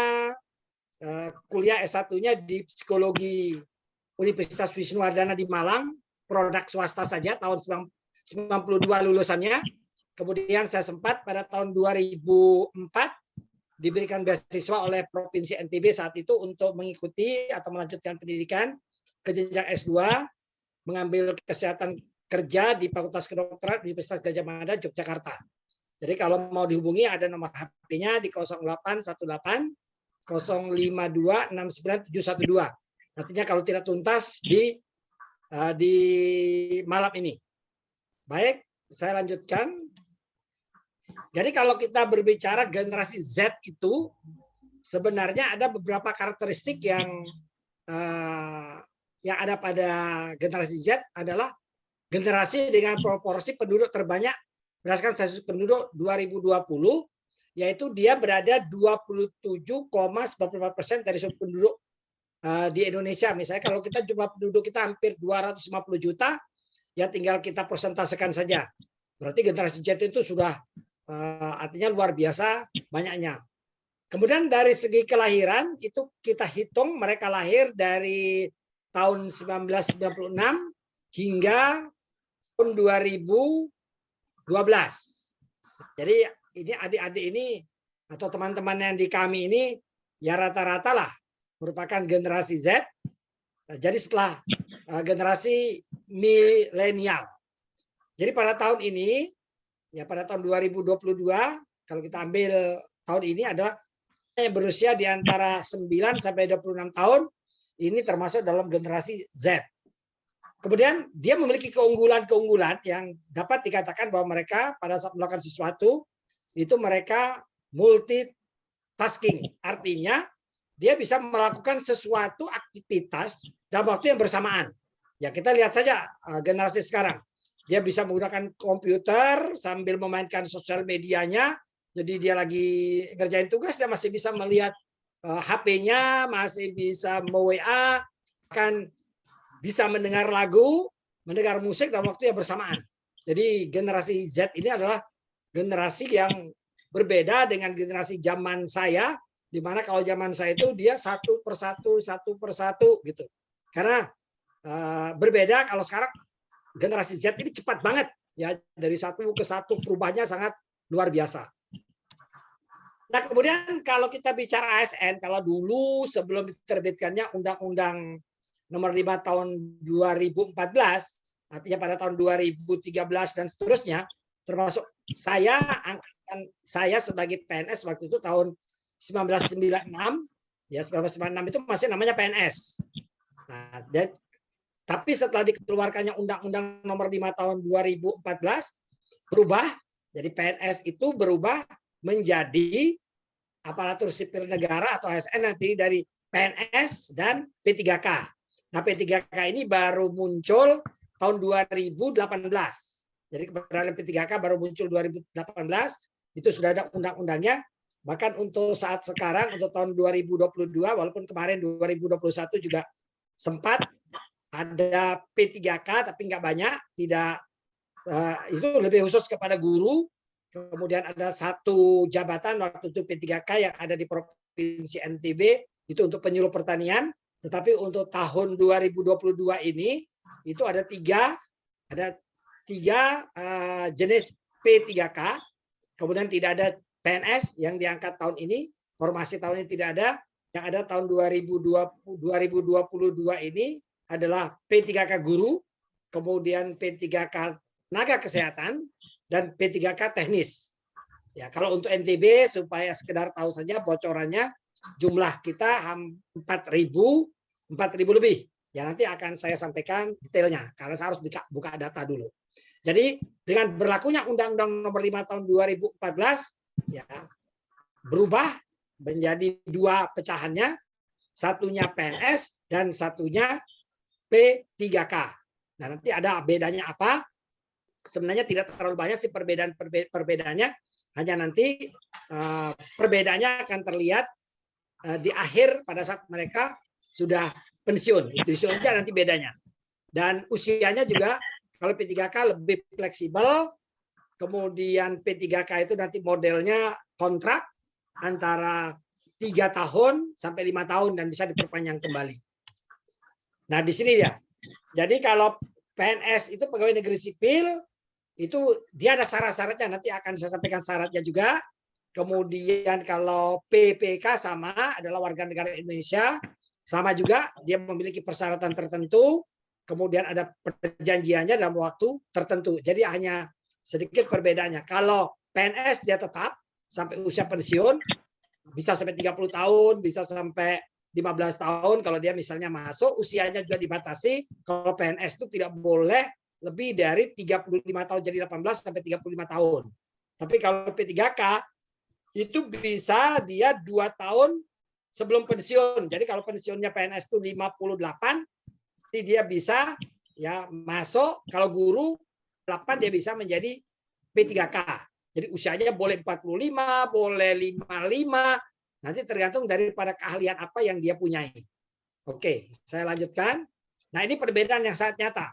[SPEAKER 2] kuliah S1-nya di Psikologi Universitas Wisnuwardana di Malang, produk swasta saja, tahun 92 lulusannya. Kemudian saya sempat pada tahun 2004 diberikan beasiswa oleh Provinsi NTB saat itu untuk mengikuti atau melanjutkan pendidikan ke jenjang S2, mengambil kesehatan kerja di Fakultas Kedokteran Universitas Gadjah Mada, Yogyakarta. Jadi kalau mau dihubungi ada nomor HP-nya di 0818 052 69712. Artinya kalau tidak tuntas di malam ini. Baik, saya lanjutkan. Jadi kalau kita berbicara generasi Z itu sebenarnya ada beberapa karakteristik yang ada pada generasi Z adalah generasi dengan proporsi penduduk terbanyak berdasarkan sensus penduduk 2020, yaitu dia berada 27,94% dari seluruh penduduk di Indonesia. Misalnya kalau kita jumlah penduduk kita hampir 250 juta, ya tinggal kita persentasekan saja. Berarti generasi Z itu sudah artinya luar biasa banyaknya. Kemudian dari segi kelahiran itu kita hitung mereka lahir dari tahun 1996 hingga tahun 2012. Jadi ini adik-adik ini atau teman-teman yang di kami ini ya rata-rata lah merupakan generasi Z. Jadi setelah generasi milenial. Jadi pada tahun ini ya pada tahun 2022 kalau kita ambil tahun ini adalah yang berusia di antara 9 sampai 26 tahun, ini termasuk dalam generasi Z. Kemudian dia memiliki keunggulan-keunggulan yang dapat dikatakan bahwa mereka pada saat melakukan sesuatu itu mereka multitasking. Artinya dia bisa melakukan sesuatu aktivitas dalam waktu yang bersamaan. Ya kita lihat saja generasi sekarang. Dia bisa menggunakan komputer sambil memainkan sosial medianya. Jadi dia lagi ngerjain tugas, dia masih bisa melihat HP-nya, masih bisa WA, bahkan bisa mendengar lagu, mendengar musik dalam waktu yang bersamaan. Jadi generasi Z ini adalah generasi yang berbeda dengan generasi zaman saya, di mana kalau zaman saya itu dia satu persatu gitu. Karena berbeda kalau sekarang generasi Z ini cepat banget ya, dari satu ke satu perubahannya sangat luar biasa. Nah, kemudian kalau kita bicara ASN, kalau dulu sebelum diterbitkannya Undang-Undang Nomor 5 Tahun 2014, artinya pada tahun 2013 dan seterusnya, termasuk saya sebagai PNS waktu itu tahun 1996, ya 1996 itu masih namanya PNS. Nah, tapi setelah dikeluarkannya Undang-Undang Nomor 5 Tahun 2014 berubah, jadi PNS itu berubah menjadi aparatur sipil negara atau ASN nanti dari PNS dan P3K. Nah, P3K ini baru muncul tahun 2018. Jadi keberadaan P3K baru muncul 2018, itu sudah ada undang-undangnya. Bahkan untuk saat sekarang, untuk tahun 2022, walaupun kemarin 2021 juga sempat ada P3K, tapi nggak banyak, tidak itu lebih khusus kepada guru. Kemudian ada satu jabatan waktu itu P3K yang ada di Provinsi NTB, itu untuk penyuluh pertanian. Tetapi untuk tahun 2022 ini, itu ada tiga jenis P3K. Kemudian tidak ada PNS yang diangkat tahun ini, formasi tahun ini tidak ada. Yang ada tahun 2022 ini adalah P3K guru, kemudian P3K tenaga kesehatan, dan P3K teknis. Ya, kalau untuk NTB supaya sekedar tahu saja bocorannya, jumlah kita 4.000 lebih. Ya, nanti akan saya sampaikan detailnya karena saya harus buka data dulu. Jadi dengan berlakunya Undang-Undang Nomor 5 Tahun 2014 ya berubah menjadi dua pecahannya, satunya PNS dan satunya P3K. Nah, nanti ada bedanya apa? Sebenarnya tidak terlalu banyak sih perbedaannya, hanya nanti perbedaannya akan terlihat di akhir pada saat mereka sudah pensiun. Itu saja nanti bedanya. Dan usianya juga kalau P3K lebih fleksibel, kemudian P3K itu nanti modelnya kontrak antara 3 tahun sampai 5 tahun dan bisa diperpanjang kembali. Nah, di sini ya. Jadi kalau PNS itu pegawai negeri sipil, itu dia ada syarat-syaratnya, nanti akan saya sampaikan syaratnya juga. Kemudian kalau PPK sama, adalah warga negara Indonesia, sama juga dia memiliki persyaratan tertentu, kemudian ada perjanjiannya dalam waktu tertentu. Jadi hanya sedikit perbedaannya. Kalau PNS dia tetap sampai usia pensiun, bisa sampai 30 tahun, bisa sampai 15 tahun kalau dia misalnya masuk, usianya juga dibatasi. Kalau PNS itu tidak boleh lebih dari 35 tahun, jadi 18 sampai 35 tahun. Tapi kalau P3K itu bisa dia 2 tahun sebelum pensiun. Jadi kalau pensiunnya PNS itu 58, jadi dia bisa ya masuk, kalau guru 8 dia bisa menjadi P3K. Jadi usianya boleh 45, boleh 55, nanti tergantung daripada keahlian apa yang dia punyai. Oke, saya lanjutkan. Nah, ini perbedaan yang sangat nyata.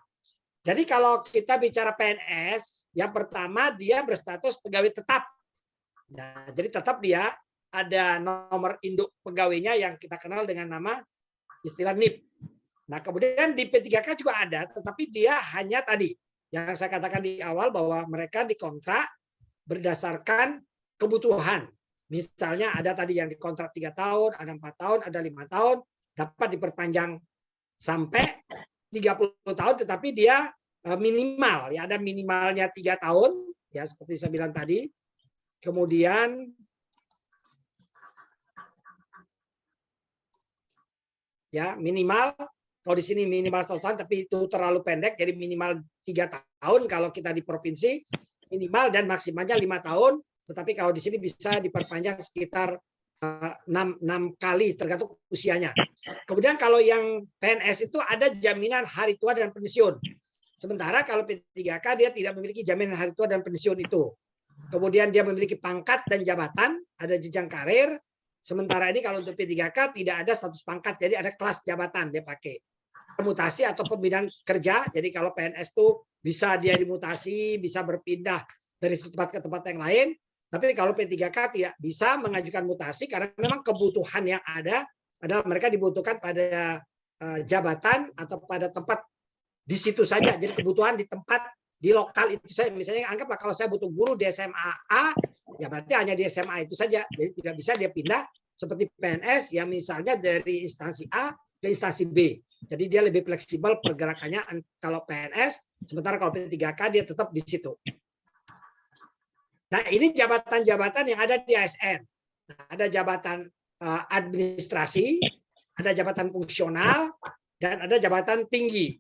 [SPEAKER 2] Jadi kalau kita bicara PNS, yang pertama dia berstatus pegawai tetap. Nah, jadi tetap dia ada nomor induk pegawainya yang kita kenal dengan nama istilah NIP. Nah, kemudian di P3K juga ada, tetapi dia hanya tadi yang saya katakan di awal bahwa mereka dikontrak berdasarkan kebutuhan. Misalnya ada tadi yang dikontrak 3 tahun, ada 4 tahun, ada 5 tahun, dapat diperpanjang sampai 30 tahun, tetapi dia minimal, ya ada minimalnya 3 tahun, ya seperti saya bilang tadi. Kemudian ya minimal, kalau di sini minimal 1 tahun, tapi itu terlalu pendek, jadi minimal 3 tahun kalau kita di provinsi, minimal dan maksimalnya 5 tahun, tetapi kalau di sini bisa diperpanjang sekitar 6 kali tergantung usianya. Kemudian kalau yang PNS itu ada jaminan hari tua dan pensiun. Sementara kalau P3K dia tidak memiliki jaminan hari tua dan pensiun itu. Kemudian dia memiliki pangkat dan jabatan, ada jenjang karir. Sementara ini kalau untuk P3K tidak ada status pangkat, jadi ada kelas jabatan dia pakai. Mutasi atau pembinaan kerja, jadi kalau PNS itu bisa dia dimutasi, bisa berpindah dari tempat ke tempat yang lain. Tapi kalau P3K tidak bisa mengajukan mutasi karena memang kebutuhan yang ada adalah mereka dibutuhkan pada jabatan atau pada tempat di situ saja. Jadi kebutuhan di tempat di lokal itu saya misalnya anggaplah kalau saya butuh guru di SMA A, ya berarti hanya di SMA itu saja. Jadi tidak bisa dia pindah seperti PNS yang misalnya dari instansi A ke instansi B. Jadi dia lebih fleksibel pergerakannya kalau PNS, sementara kalau P3K dia tetap di situ. Nah, ini jabatan-jabatan yang ada di ASN. Nah, ada jabatan administrasi, ada jabatan fungsional, dan ada jabatan tinggi.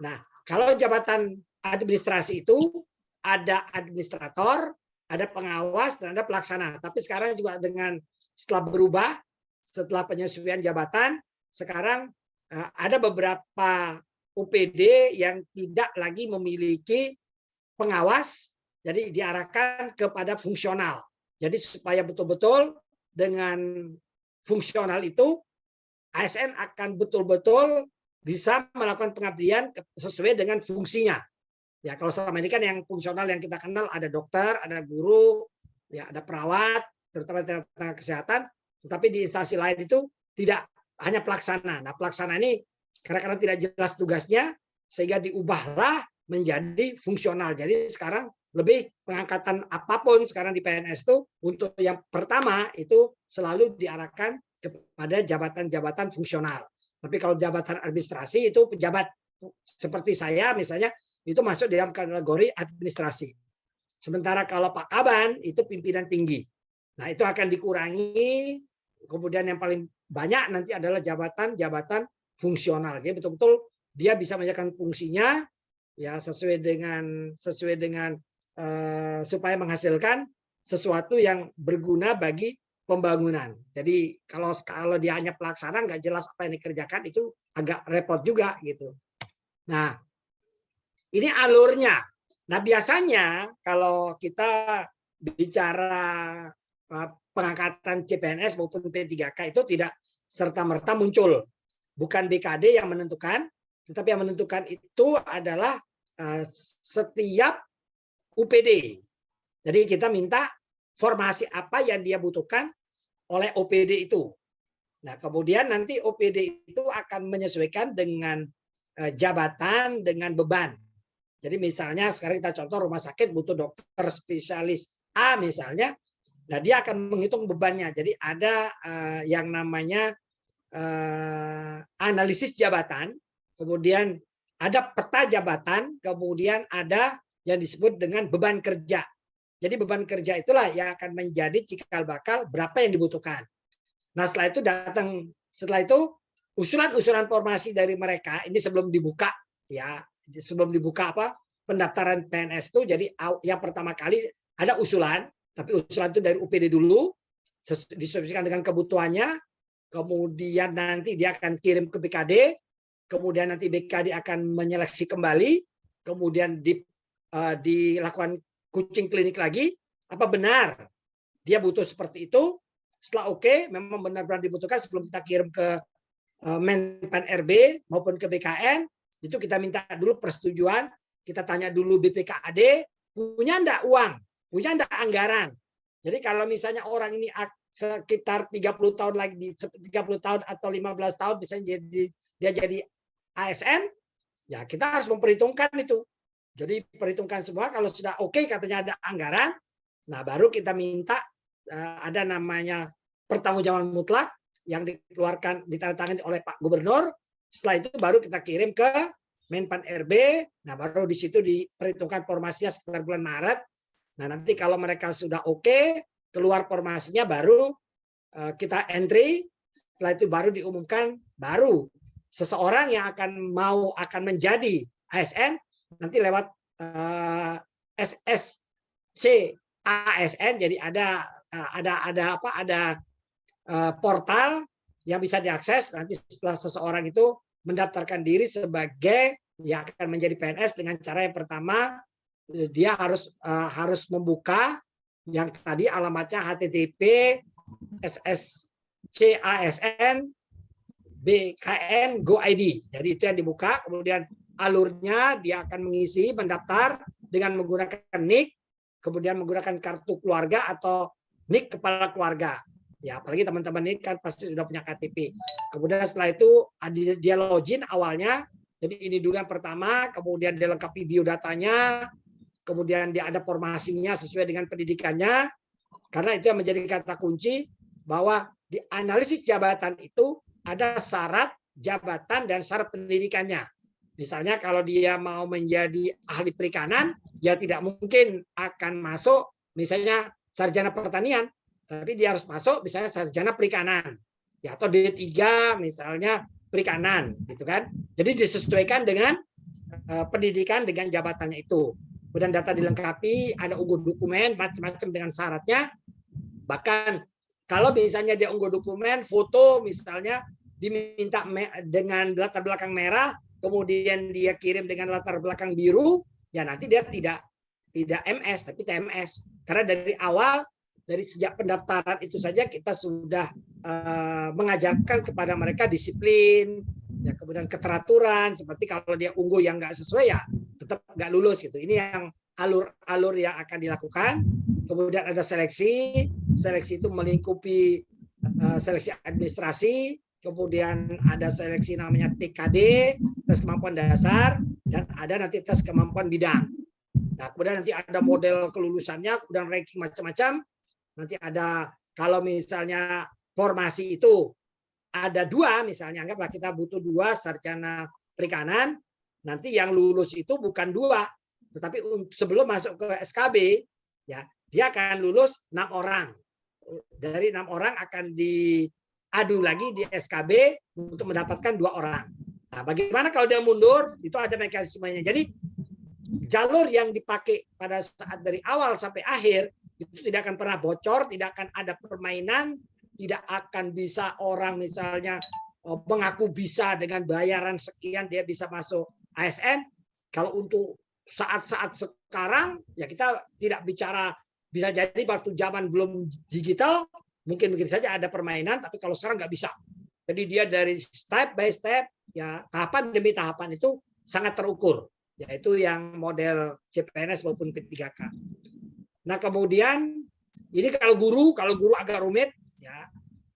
[SPEAKER 2] Nah, kalau jabatan administrasi itu ada administrator, ada pengawas, dan ada pelaksana. Tapi sekarang juga dengan setelah berubah, setelah penyesuaian jabatan, sekarang ada beberapa UPD yang tidak lagi memiliki pengawas, jadi diarahkan kepada fungsional. Jadi supaya betul-betul dengan fungsional itu, ASN akan betul-betul bisa melakukan pengabdian sesuai dengan fungsinya. Ya kalau selama ini kan yang fungsional yang kita kenal ada dokter, ada guru, ya ada perawat, terutama tenaga kesehatan. Tetapi di instansi lain itu tidak, hanya pelaksana. Nah pelaksana ini kadang-kadang tidak jelas tugasnya sehingga diubahlah menjadi fungsional. Jadi sekarang lebih pengangkatan apapun sekarang di PNS itu untuk yang pertama itu selalu diarahkan kepada jabatan-jabatan fungsional. Tapi kalau jabatan administrasi itu pejabat seperti saya misalnya itu masuk dalam kategori administrasi. Sementara kalau Pak Kaban itu pimpinan tinggi. Nah itu akan dikurangi. Kemudian yang paling banyak nanti adalah jabatan-jabatan fungsional. Jadi betul-betul dia bisa menjalankan fungsinya ya sesuai dengan supaya menghasilkan sesuatu yang berguna bagi pembangunan. Jadi kalau dia hanya pelaksana nggak jelas apa yang dikerjakan itu agak repot juga gitu. Nah ini alurnya. Nah biasanya kalau kita bicara pengangkatan CPNS maupun P3K itu tidak serta-merta muncul. Bukan BKD yang menentukan, tetapi yang menentukan itu adalah setiap UPD. Jadi kita minta formasi apa yang dia butuhkan oleh OPD itu. Nah, kemudian nanti OPD itu akan menyesuaikan dengan jabatan, dengan beban. Jadi misalnya sekarang kita contoh rumah sakit butuh dokter spesialis A misalnya, nah dia akan menghitung bebannya. Jadi ada yang namanya analisis jabatan, kemudian ada peta jabatan, kemudian ada yang disebut dengan beban kerja. Jadi beban kerja itulah yang akan menjadi cikal bakal berapa yang dibutuhkan. Nah setelah itu setelah itu usulan-usulan formasi dari mereka ini sebelum dibuka ya, sebelum dibuka pendaftaran PNS itu, jadi yang pertama kali ada usulan, tapi usulan itu dari UPD dulu, disesuaikan dengan kebutuhannya, kemudian nanti dia akan kirim ke BKD, kemudian nanti BKD akan menyeleksi kembali, kemudian dilakukan coaching klinik lagi, apa benar dia butuh seperti itu, setelah oke, memang benar-benar dibutuhkan sebelum kita kirim ke Menpan RB maupun ke BKN, itu kita minta dulu persetujuan, kita tanya dulu BPKAD, punya enggak uang, punya enggak anggaran. Jadi kalau misalnya orang ini sekitar 30 tahun lagi, 30 tahun atau 15 tahun bisa dia jadi ASN, ya kita harus memperhitungkan itu. Jadi perhitungkan semua, kalau sudah oke katanya ada anggaran, nah baru kita minta ada namanya pertanggungjawaban mutlak yang dikeluarkan, ditandatangani oleh Pak Gubernur. Setelah itu baru kita kirim ke Menpan RB, nah baru di situ diperhitungkan formasinya sekitar bulan Maret. Nah nanti kalau mereka sudah oke, keluar formasinya baru kita entry, setelah itu baru diumumkan, baru seseorang yang akan menjadi ASN nanti lewat SSC ASN, jadi ada portal yang bisa diakses. Nanti setelah seseorang itu mendaftarkan diri sebagai yang akan menjadi PNS dengan cara yang pertama dia harus membuka yang tadi alamatnya http sscasn bkn go.id. Jadi itu yang dibuka, kemudian alurnya dia akan mengisi, mendaftar dengan menggunakan NIK, kemudian menggunakan kartu keluarga atau NIK kepala keluarga. Ya, apalagi teman-teman ini kan pasti sudah punya KTP. Kemudian setelah itu dia login awalnya. Jadi ini dulu yang pertama, kemudian dia lengkapi biodatanya, kemudian dia ada formasinya sesuai dengan pendidikannya. Karena itu yang menjadi kata kunci bahwa di analisis jabatan itu ada syarat jabatan dan syarat pendidikannya. Misalnya kalau dia mau menjadi ahli perikanan, ya tidak mungkin akan masuk misalnya sarjana pertanian, tapi dia harus masuk misalnya sarjana perikanan, ya, atau D3 misalnya perikanan, gitu kan. Jadi disesuaikan dengan pendidikan dengan jabatannya itu. Kemudian data dilengkapi, ada unggah dokumen macam-macam dengan syaratnya. Bahkan kalau misalnya dia unggah dokumen, foto misalnya diminta dengan latar belakang merah, kemudian dia kirim dengan latar belakang biru, ya nanti dia tidak MS tapi TMS. Karena dari awal, dari sejak pendaftaran itu saja kita sudah mengajarkan kepada mereka disiplin, ya, kemudian keteraturan. Seperti kalau dia unggul yang nggak sesuai, ya tetap nggak lulus gitu. Ini yang alur yang akan dilakukan. Kemudian ada seleksi itu melingkupi seleksi administrasi, kemudian ada seleksi namanya TKD, tes kemampuan dasar, dan ada nanti tes kemampuan bidang. Nah, kemudian nanti ada model kelulusannya, kemudian ranking macam-macam. Nanti ada, kalau misalnya formasi itu ada 2, misalnya anggaplah kita butuh 2 sarjana perikanan, nanti yang lulus itu bukan 2, tetapi sebelum masuk ke SKB, ya dia akan lulus 6 orang. Dari 6 orang akan diadu lagi di SKB untuk mendapatkan 2 orang. Nah, bagaimana kalau dia mundur? Itu ada mekanismenya. Jadi jalur yang dipakai pada saat dari awal sampai akhir itu tidak akan pernah bocor, tidak akan ada permainan, tidak akan bisa orang misalnya mengaku bisa dengan bayaran sekian dia bisa masuk ASN. Kalau untuk saat-saat sekarang, ya kita tidak bicara, bisa jadi waktu zaman belum digital, mungkin saja ada permainan, tapi kalau sekarang nggak bisa. Jadi dia dari step by step, ya tahapan demi tahapan itu sangat terukur, yaitu yang model CPNS maupun P3K. Nah kemudian ini kalau guru agak rumit,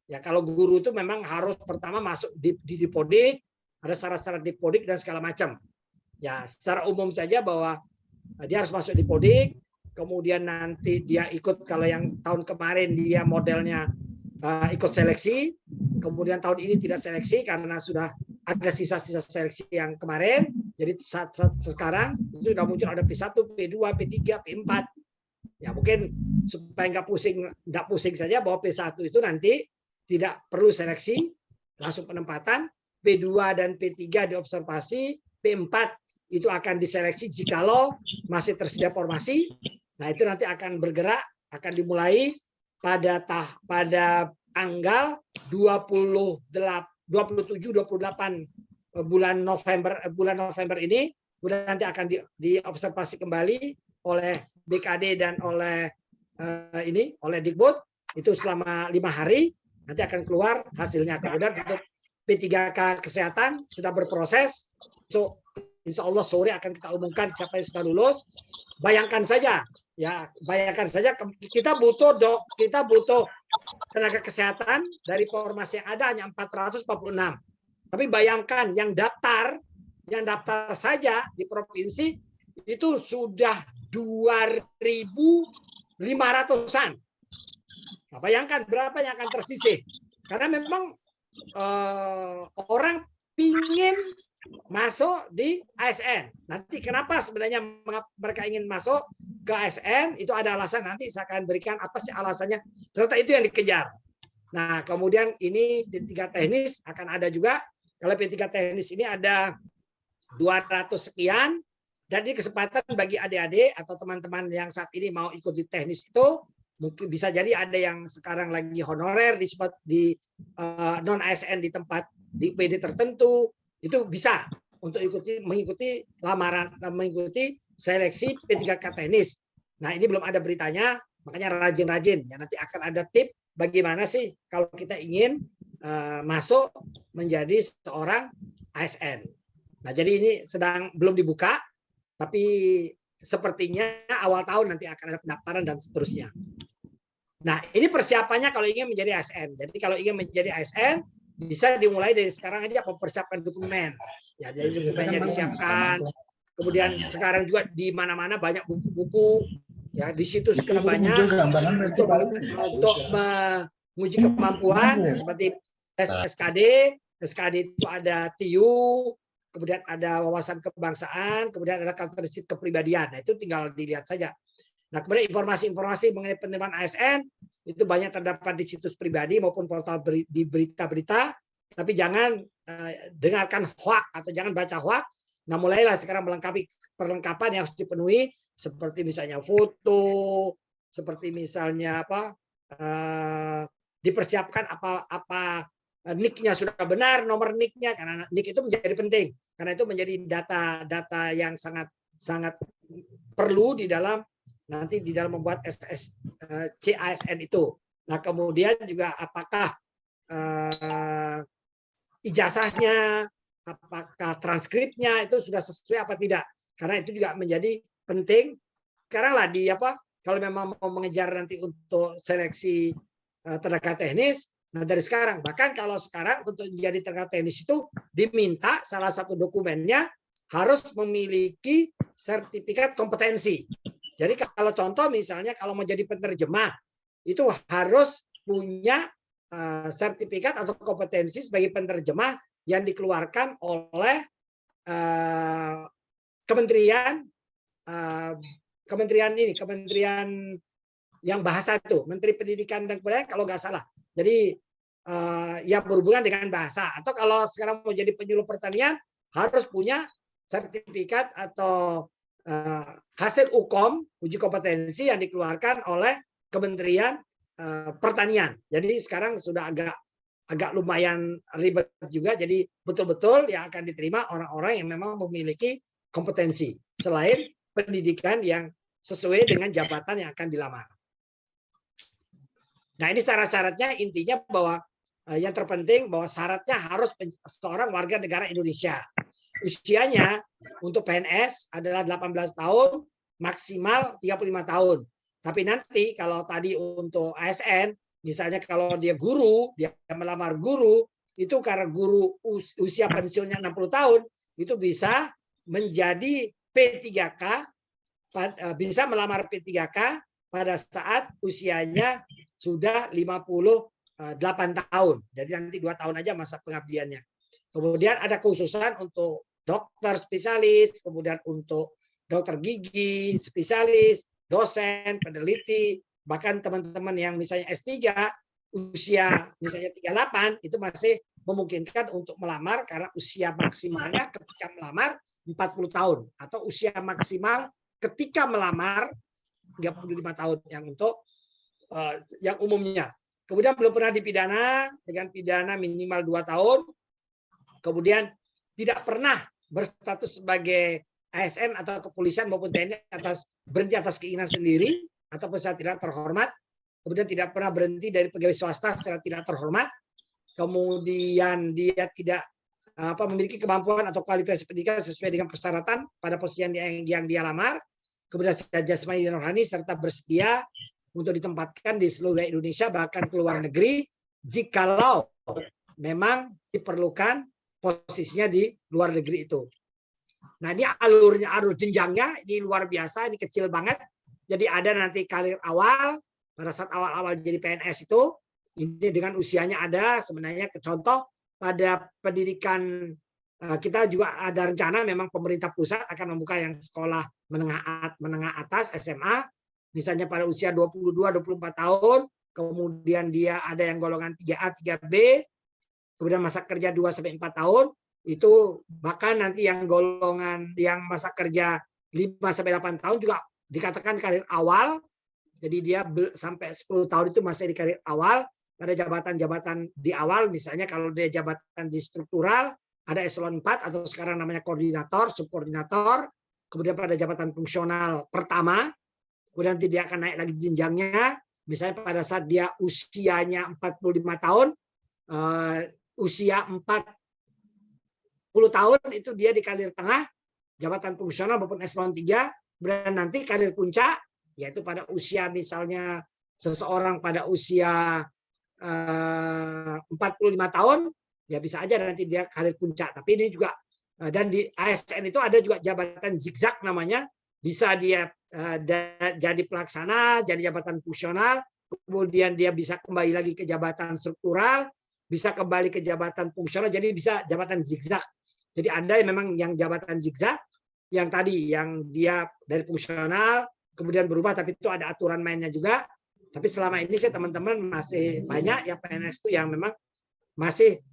[SPEAKER 2] ya kalau guru itu memang harus pertama masuk di Dipodik, ada syarat-syarat Dipodik dan segala macam. Ya secara umum saja bahwa dia harus masuk Dipodik, kemudian nanti dia ikut, kalau yang tahun kemarin dia modelnya ikut seleksi, kemudian tahun ini tidak seleksi karena sudah ada sisa-sisa seleksi yang kemarin. Jadi saat sekarang itu sudah muncul ada P1, P2, P3, P4. Ya mungkin supaya nggak pusing saja bahwa P1 itu nanti tidak perlu seleksi, langsung penempatan. P2 dan P3 diobservasi, P4 itu akan diseleksi jikalau masih tersedia formasi. Nah itu nanti akan bergerak, akan dimulai pada tanggal 27-28 bulan November ini. Kemudian nanti akan diobservasi kembali oleh BKD dan oleh oleh Dikbud itu selama 5 hari, nanti akan keluar hasilnya. Kemudian untuk P3K kesehatan sedang berproses. So, insya Allah sore akan kita umumkan siapa yang sudah lulus. Bayangkan saja, ya, bayangkan saja kita butuh tenaga kesehatan dari formasi yang ada hanya 446. Tapi bayangkan yang daftar saja di provinsi itu sudah 2.500-an. Nah, bayangkan berapa yang akan tersisih. Karena memang orang pingin masuk di ASN. Nanti kenapa sebenarnya mereka ingin masuk ke ASN, itu ada alasan, nanti saya akan berikan apa sih alasannya. Ternyata itu yang dikejar. Nah, kemudian ini P3 teknis akan ada juga. Kalau P3 teknis ini ada 200 sekian, dan ini kesempatan bagi adik-adik atau teman-teman yang saat ini mau ikut di teknis itu, mungkin bisa jadi ada yang sekarang lagi honorer di non ASN di tempat di PD tertentu, itu bisa untuk mengikuti lamaran, mengikuti seleksi P3K teknis. Nah, ini belum ada beritanya, makanya rajin-rajin ya, nanti akan ada tip bagaimana sih kalau kita ingin masuk menjadi seorang ASN. Nah, jadi ini belum dibuka, tapi sepertinya awal tahun nanti akan ada pendaftaran dan seterusnya. Nah, ini persiapannya kalau ingin menjadi ASN. Jadi kalau ingin menjadi ASN, bisa dimulai dari sekarang aja mempersiapkan dokumen. Ya, jadi dokumennya disiapkan. Kemudian sekarang juga di mana-mana banyak buku-buku. Ya, di situ sudah banyak untuk menguji kemampuan seperti tes SKD. SKD itu ada TIU, kemudian ada wawasan kebangsaan, kemudian ada karakteristik kepribadian. Nah, itu tinggal dilihat saja. Nah, kemudian informasi-informasi mengenai penerimaan ASN itu banyak terdapat di situs pribadi maupun portal di berita-berita. Tapi jangan dengarkan hoak atau jangan baca hoak. Nah, mulailah sekarang melengkapi perlengkapan yang harus dipenuhi, seperti misalnya foto, seperti misalnya dipersiapkan apa nick-nya sudah benar, nomor nick-nya, karena nick itu menjadi penting. Karena itu menjadi data yang sangat perlu di dalam membuat CASN itu. Nah, kemudian juga apakah ijazahnya, apakah transkripnya itu sudah sesuai apa tidak? Karena itu juga menjadi penting. Sekarang lah kalau memang mau mengejar nanti untuk seleksi tenaga teknis, nah dari sekarang. Bahkan kalau sekarang untuk menjadi tenaga teknis itu diminta salah satu dokumennya harus memiliki sertifikat kompetensi. Jadi kalau contoh misalnya kalau mau jadi penerjemah itu harus punya sertifikat atau kompetensi sebagai penerjemah yang dikeluarkan oleh kementerian yang bahasa itu, Menteri Pendidikan dan Kebudayaan kalau nggak salah. Jadi yang berhubungan dengan bahasa. Atau kalau sekarang mau jadi penyuluh pertanian harus punya sertifikat atau hasil UKOM, uji kompetensi yang dikeluarkan oleh Kementerian Pertanian. Jadi sekarang sudah agak lumayan ribet juga. Jadi betul-betul yang akan diterima orang-orang yang memang memiliki kompetensi selain pendidikan yang sesuai dengan jabatan yang akan dilamar. Nah, ini syarat-syaratnya, intinya bahwa yang terpenting bahwa syaratnya harus seorang warga negara Indonesia. Usianya untuk PNS adalah 18 tahun, maksimal 35 tahun. Tapi nanti kalau tadi untuk ASN, misalnya kalau dia guru, dia melamar guru, itu karena guru usia pensiunnya 60 tahun, itu bisa menjadi P3K, bisa melamar P3K pada saat usianya sudah 58 tahun. Jadi nanti 2 tahun aja masa pengabdiannya. Kemudian ada khususan untuk dokter spesialis, kemudian untuk dokter gigi spesialis, dosen, peneliti, bahkan teman-teman yang misalnya S3 usia misalnya 38 itu masih memungkinkan untuk melamar karena usia maksimalnya ketika melamar 40 tahun atau usia maksimal ketika melamar 35 tahun yang untuk yang umumnya. Kemudian belum pernah dipidana dengan pidana minimal 2 tahun. Kemudian tidak pernah berstatus sebagai ASN atau kepolisian maupun TNI berhenti atas keinginan sendiri ataupun secara tidak terhormat. Kemudian tidak pernah berhenti dari pegawai swasta secara tidak terhormat. kemudian dia tidak memiliki kemampuan atau kualifikasi pendidikan sesuai dengan persyaratan pada posisi yang dia lamar, kemudian secara jasmani dan rohani, serta bersedia untuk ditempatkan di seluruh Indonesia bahkan ke luar negeri jikalau memang diperlukan posisinya di luar negeri itu. Nah, ini alur jenjangnya ini luar biasa, ini kecil banget. Jadi ada nanti karir awal pada saat awal-awal jadi PNS itu, ini dengan usianya ada sebenarnya contoh pada pendidikan kita juga ada rencana memang pemerintah pusat akan membuka yang sekolah menengah atas SMA, misalnya pada usia 22-24 tahun, kemudian dia ada yang golongan 3A, 3B, kemudian masa kerja 2-4 tahun, itu bahkan nanti yang golongan yang masa kerja 5-8 tahun juga dikatakan karir awal, jadi dia sampai 10 tahun itu masih di karir awal, pada jabatan-jabatan di awal, misalnya kalau dia jabatan di struktural, ada eselon 4 atau sekarang namanya koordinator, subkoordinator, kemudian pada jabatan fungsional pertama, kemudian nanti dia akan naik lagi jenjangnya, misalnya pada saat dia usianya 45 tahun, usia 40 tahun itu dia di karir tengah, jabatan fungsional maupun eselon 3, kemudian nanti karir puncak, yaitu pada usia misalnya seseorang pada usia 45 tahun, ya bisa aja nanti dia karir puncak. Tapi ini juga, dan di ASN itu ada juga jabatan zigzag namanya, bisa dia jadi pelaksana, jadi jabatan fungsional, kemudian dia bisa kembali lagi ke jabatan struktural, bisa kembali ke jabatan fungsional, jadi bisa jabatan zigzag. Jadi ada yang memang yang jabatan zigzag, yang tadi yang dia dari fungsional, kemudian berubah, tapi itu ada aturan mainnya juga. Tapi selama ini sih teman-teman masih banyak ya PNS itu yang memang masih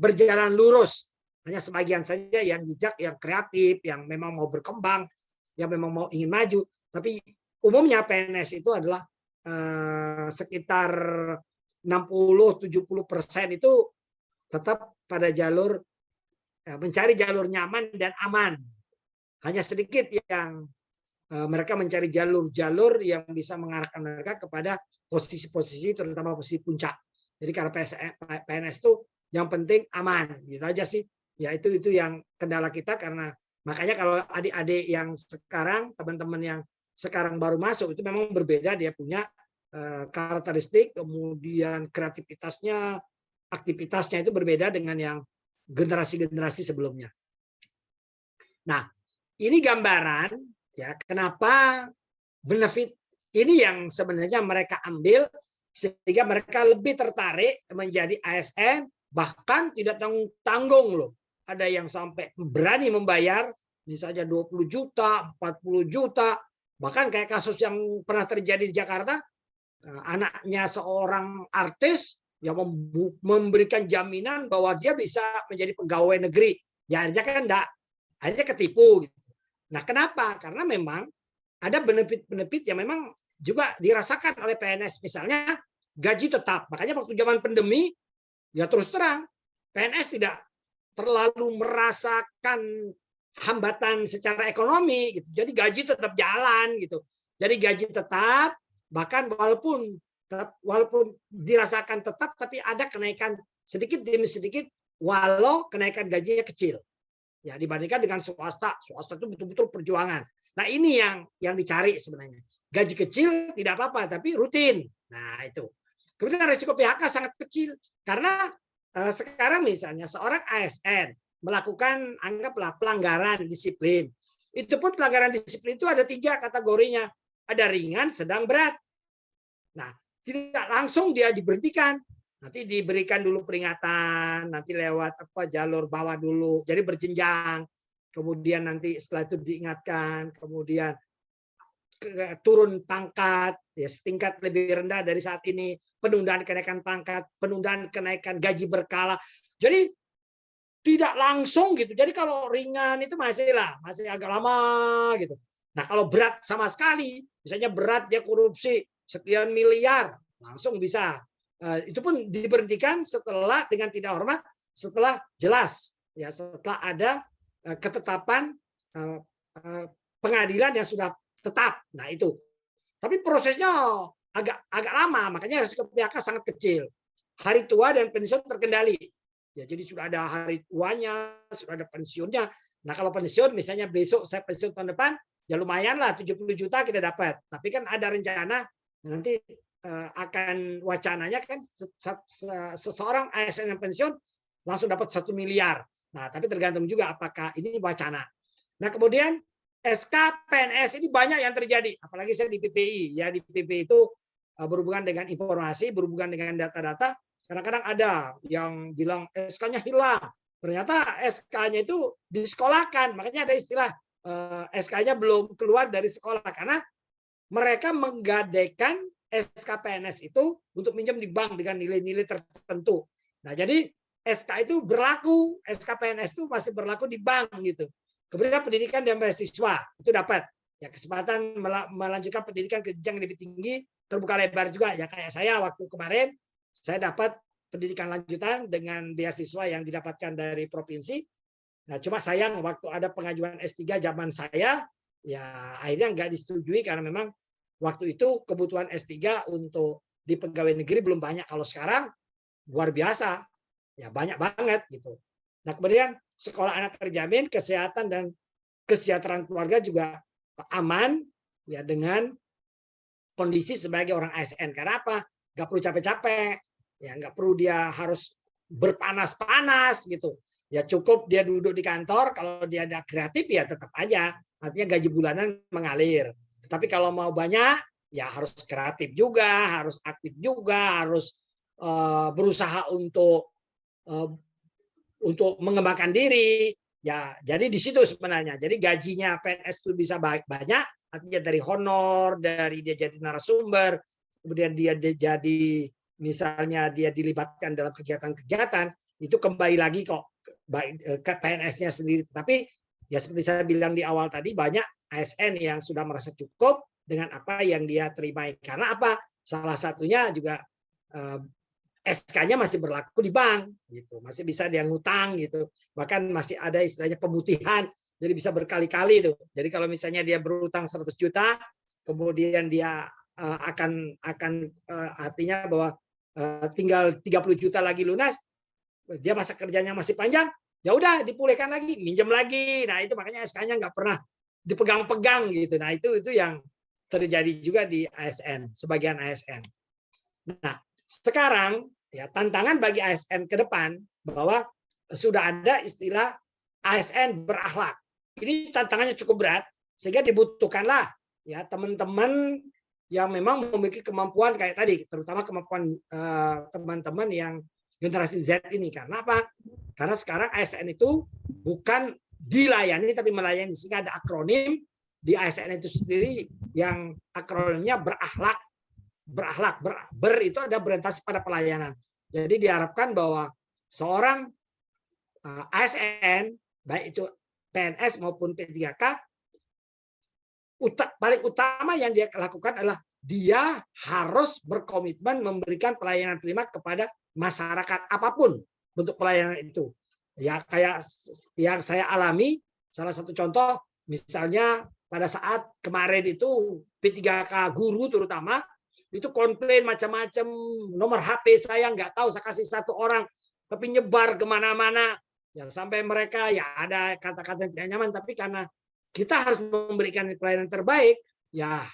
[SPEAKER 2] berjalan lurus. Hanya sebagian saja yang jejak, yang kreatif, yang memang mau berkembang, yang memang mau ingin maju. Tapi umumnya PNS itu adalah sekitar 60-70% itu tetap pada jalur mencari jalur nyaman dan aman. Hanya sedikit yang mereka mencari jalur-jalur yang bisa mengarahkan mereka kepada posisi-posisi, terutama posisi puncak. Jadi karena PNS itu yang penting aman, gitu aja sih. Ya itu yang kendala kita, karena makanya kalau adik-adik yang sekarang, teman-teman yang sekarang baru masuk itu memang berbeda, dia punya karakteristik, kemudian kreativitasnya, aktivitasnya itu berbeda dengan yang generasi-generasi sebelumnya. Nah, ini gambaran ya kenapa benefit ini yang sebenarnya mereka ambil sehingga mereka lebih tertarik menjadi ASN, bahkan tidak tanggung-tanggung loh. Ada yang sampai berani membayar misalnya 20 juta, 40 juta, bahkan kayak kasus yang pernah terjadi di Jakarta, anaknya seorang artis yang memberikan jaminan bahwa dia bisa menjadi pegawai negeri. Ya akhirnya kan enggak, akhirnya ketipu gitu. Nah, kenapa? Karena memang ada benefit-benefit yang memang juga dirasakan oleh PNS. Misalnya gaji tetap. Makanya waktu zaman pandemi, ya terus terang, PNS tidak terlalu merasakan hambatan secara ekonomi. Gitu. Jadi gaji tetap jalan. Gitu. Jadi gaji tetap, bahkan walaupun dirasakan tetap, tapi ada kenaikan sedikit demi sedikit, walau kenaikan gajinya kecil. Ya, dibandingkan dengan swasta itu betul-betul perjuangan. Nah, ini yang dicari sebenarnya. Gaji kecil tidak apa-apa, tapi rutin. Nah, itu. Kemudian risiko PHK sangat kecil karena sekarang misalnya seorang ASN melakukan anggaplah pelanggaran disiplin. Itu pun pelanggaran disiplin itu ada 3 kategorinya. Ada ringan, sedang, berat. Nah, tidak langsung dia diberhentikan. Nanti diberikan dulu peringatan, nanti lewat jalur bawah dulu, jadi berjenjang. Kemudian nanti setelah itu diingatkan, kemudian turun pangkat, ya setingkat lebih rendah dari saat ini, penundaan kenaikan pangkat, penundaan kenaikan gaji berkala. Jadi tidak langsung gitu. Jadi kalau ringan itu masih agak lama gitu. Nah kalau berat sama sekali, misalnya berat dia korupsi sekian miliar, langsung bisa. Itu pun diberhentikan setelah dengan tidak hormat, setelah jelas ya, setelah ada ketetapan pengadilan yang sudah tetap. Nah itu, tapi prosesnya agak lama, makanya risiko PHK sangat kecil. hari tua dan pensiun terkendali. Ya, jadi sudah ada hari tuanya, sudah ada pensiunnya. Nah, kalau pensiun misalnya besok saya pensiun tahun depan, ya lumayan lah 70 juta kita dapat. Tapi kan ada rencana nanti akan wacananya kan seseorang ASN yang pensiun langsung dapat 1 miliar. Nah, tapi tergantung juga apakah ini wacana. Nah, kemudian SK PNS ini banyak yang terjadi, apalagi saya di PPI. Ya, di PPI itu berhubungan dengan informasi, berhubungan dengan data-data. Kadang-kadang ada yang bilang SK-nya hilang. Ternyata SK-nya itu disekolahkan. Makanya ada istilah SK-nya belum keluar dari sekolah. Karena mereka menggadaikan SK PNS itu untuk minjem di bank dengan nilai-nilai tertentu. Nah, jadi SK itu berlaku, SK PNS itu masih berlaku di bank gitu. Kemudian pendidikan dan beasiswa itu dapat. Ya, kesempatan melanjutkan pendidikan ke jenjang lebih tinggi terbuka lebar juga. Ya, kayak saya waktu kemarin saya dapat pendidikan lanjutan dengan beasiswa yang didapatkan dari provinsi. Nah, cuma sayang waktu ada pengajuan S3 zaman saya, ya akhirnya nggak disetujui karena memang waktu itu kebutuhan S3 untuk di pegawai negeri belum banyak. Kalau sekarang luar biasa, ya banyak banget gitu. Nah, kemudian sekolah anak terjamin, kesehatan dan kesejahteraan keluarga juga aman ya dengan kondisi sebagai orang ASN. Karena apa? Nggak perlu capek-capek, ya nggak perlu dia harus berpanas-panas gitu. Ya cukup dia duduk di kantor, kalau dia ada kreatif ya tetap aja, artinya gaji bulanan mengalir. Tapi kalau mau banyak, ya harus kreatif juga, harus aktif juga, harus berusaha untuk mengembangkan diri. Ya, jadi di situ sebenarnya. Jadi gajinya PNS itu bisa banyak, artinya dari honor, dari dia jadi narasumber, kemudian dia jadi misalnya dia dilibatkan dalam kegiatan-kegiatan, itu kembali lagi kok ke PNS-nya sendiri. Tapi ya seperti saya bilang di awal tadi, banyak ASN yang sudah merasa cukup dengan apa yang dia terima. Karena apa? Salah satunya juga SK-nya masih berlaku di bank, gitu, masih bisa dia ngutang, gitu, bahkan masih ada istilahnya pemutihan, jadi bisa berkali-kali itu. Jadi kalau misalnya dia berutang 100 juta, kemudian dia akan artinya bahwa tinggal 30 juta lagi lunas, dia masa kerjanya masih panjang, ya udah dipulihkan lagi, minjem lagi. Nah itu makanya SK-nya nggak pernah dipegang-pegang gitu. Nah itu yang terjadi juga di ASN, sebagian ASN. Nah, sekarang ya tantangan bagi ASN ke depan bahwa sudah ada istilah ASN berakhlak. Ini tantangannya cukup berat sehingga dibutuhkanlah ya teman-teman yang memang memiliki kemampuan kayak tadi, terutama kemampuan teman-teman yang generasi Z ini. Karena apa? Karena sekarang ASN itu bukan dilayani tapi melayani, sehingga ada akronim di ASN itu sendiri yang akronimnya berakhlak. Itu ada berorientasi pada pelayanan. Jadi diharapkan bahwa seorang ASN, baik itu PNS maupun P3K, paling utama yang dia lakukan adalah dia harus berkomitmen memberikan pelayanan prima kepada masyarakat, apapun bentuk pelayanan itu. Ya kayak yang saya alami, salah satu contoh misalnya pada saat kemarin itu P3K guru terutama itu komplain macam-macam, nomor HP saya nggak tahu, saya kasih satu orang tapi nyebar kemana-mana, ya sampai mereka ya ada kata-kata yang tidak nyaman. Tapi karena kita harus memberikan pelayanan terbaik, ya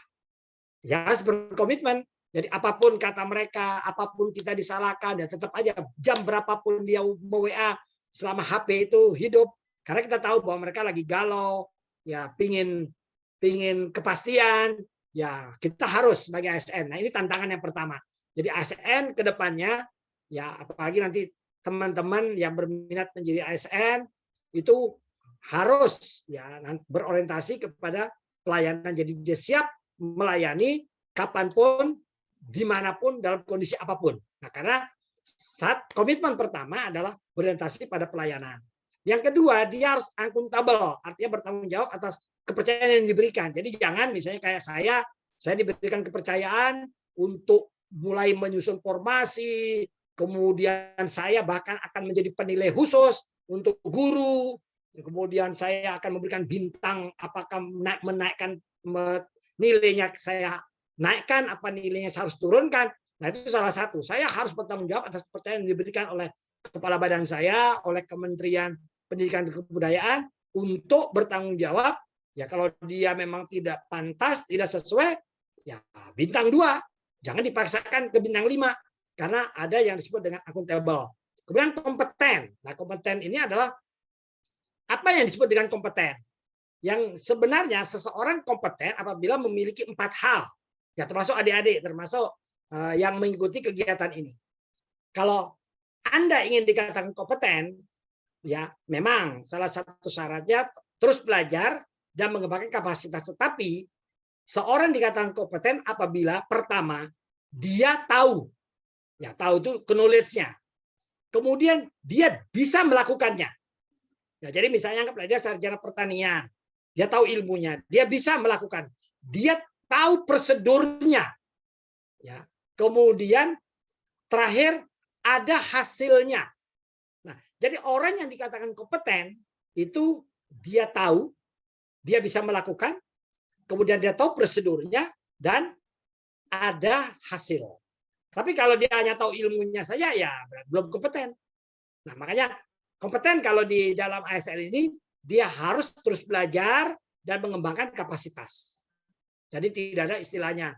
[SPEAKER 2] harus berkomitmen. Jadi apapun kata mereka, apapun kita disalahkan, ya tetap aja jam berapapun dia mau WA, selama HP itu hidup, karena kita tahu bahwa mereka lagi galau, ya pingin kepastian. Ya, kita harus sebagai ASN. Nah, ini tantangan yang pertama. Jadi ASN ke depannya, ya apalagi nanti teman-teman yang berminat menjadi ASN, itu harus ya berorientasi kepada pelayanan. Jadi dia siap melayani kapanpun, dimanapun, dalam kondisi apapun. Nah, karena komitmen pertama adalah berorientasi pada pelayanan. Yang kedua, dia harus akuntabel, artinya bertanggung jawab atas kepercayaan yang diberikan. Jadi jangan misalnya kayak saya diberikan kepercayaan untuk mulai menyusun formasi, kemudian saya bahkan akan menjadi penilai khusus untuk guru, kemudian saya akan memberikan bintang, apakah menaikkan nilainya saya naikkan, apa nilainya saya harus turunkan. Nah, itu salah satu. Saya harus bertanggung jawab atas kepercayaan yang diberikan oleh kepala badan saya, oleh Kementerian Pendidikan dan Kebudayaan untuk bertanggung jawab. Ya, kalau dia memang tidak pantas, tidak sesuai, ya bintang 2. Jangan dipaksakan ke bintang 5 karena ada yang disebut dengan akuntabel. Kemudian kompeten. Nah, kompeten ini adalah apa yang disebut dengan kompeten? Yang sebenarnya seseorang kompeten apabila memiliki 4 hal. Ya, termasuk adik-adik, termasuk yang mengikuti kegiatan ini. Kalau Anda ingin dikatakan kompeten, ya memang salah satu syaratnya terus belajar dan mengembangkan kapasitas. Tetapi seorang dikatakan kompeten apabila pertama dia tahu, ya tahu itu knowledge-nya. Kemudian dia bisa melakukannya. Ya, jadi misalnya anggaplah dia sarjana pertanian, dia tahu ilmunya, dia bisa melakukan, dia tahu prosedurnya. Ya, kemudian terakhir ada hasilnya. Nah, jadi orang yang dikatakan kompeten itu dia tahu, dia bisa melakukan, kemudian dia tahu prosedurnya dan ada hasil. Tapi kalau dia hanya tahu ilmunya saja, ya belum kompeten. Nah, makanya kompeten kalau di dalam ASN ini, dia harus terus belajar dan mengembangkan kapasitas. Jadi tidak ada istilahnya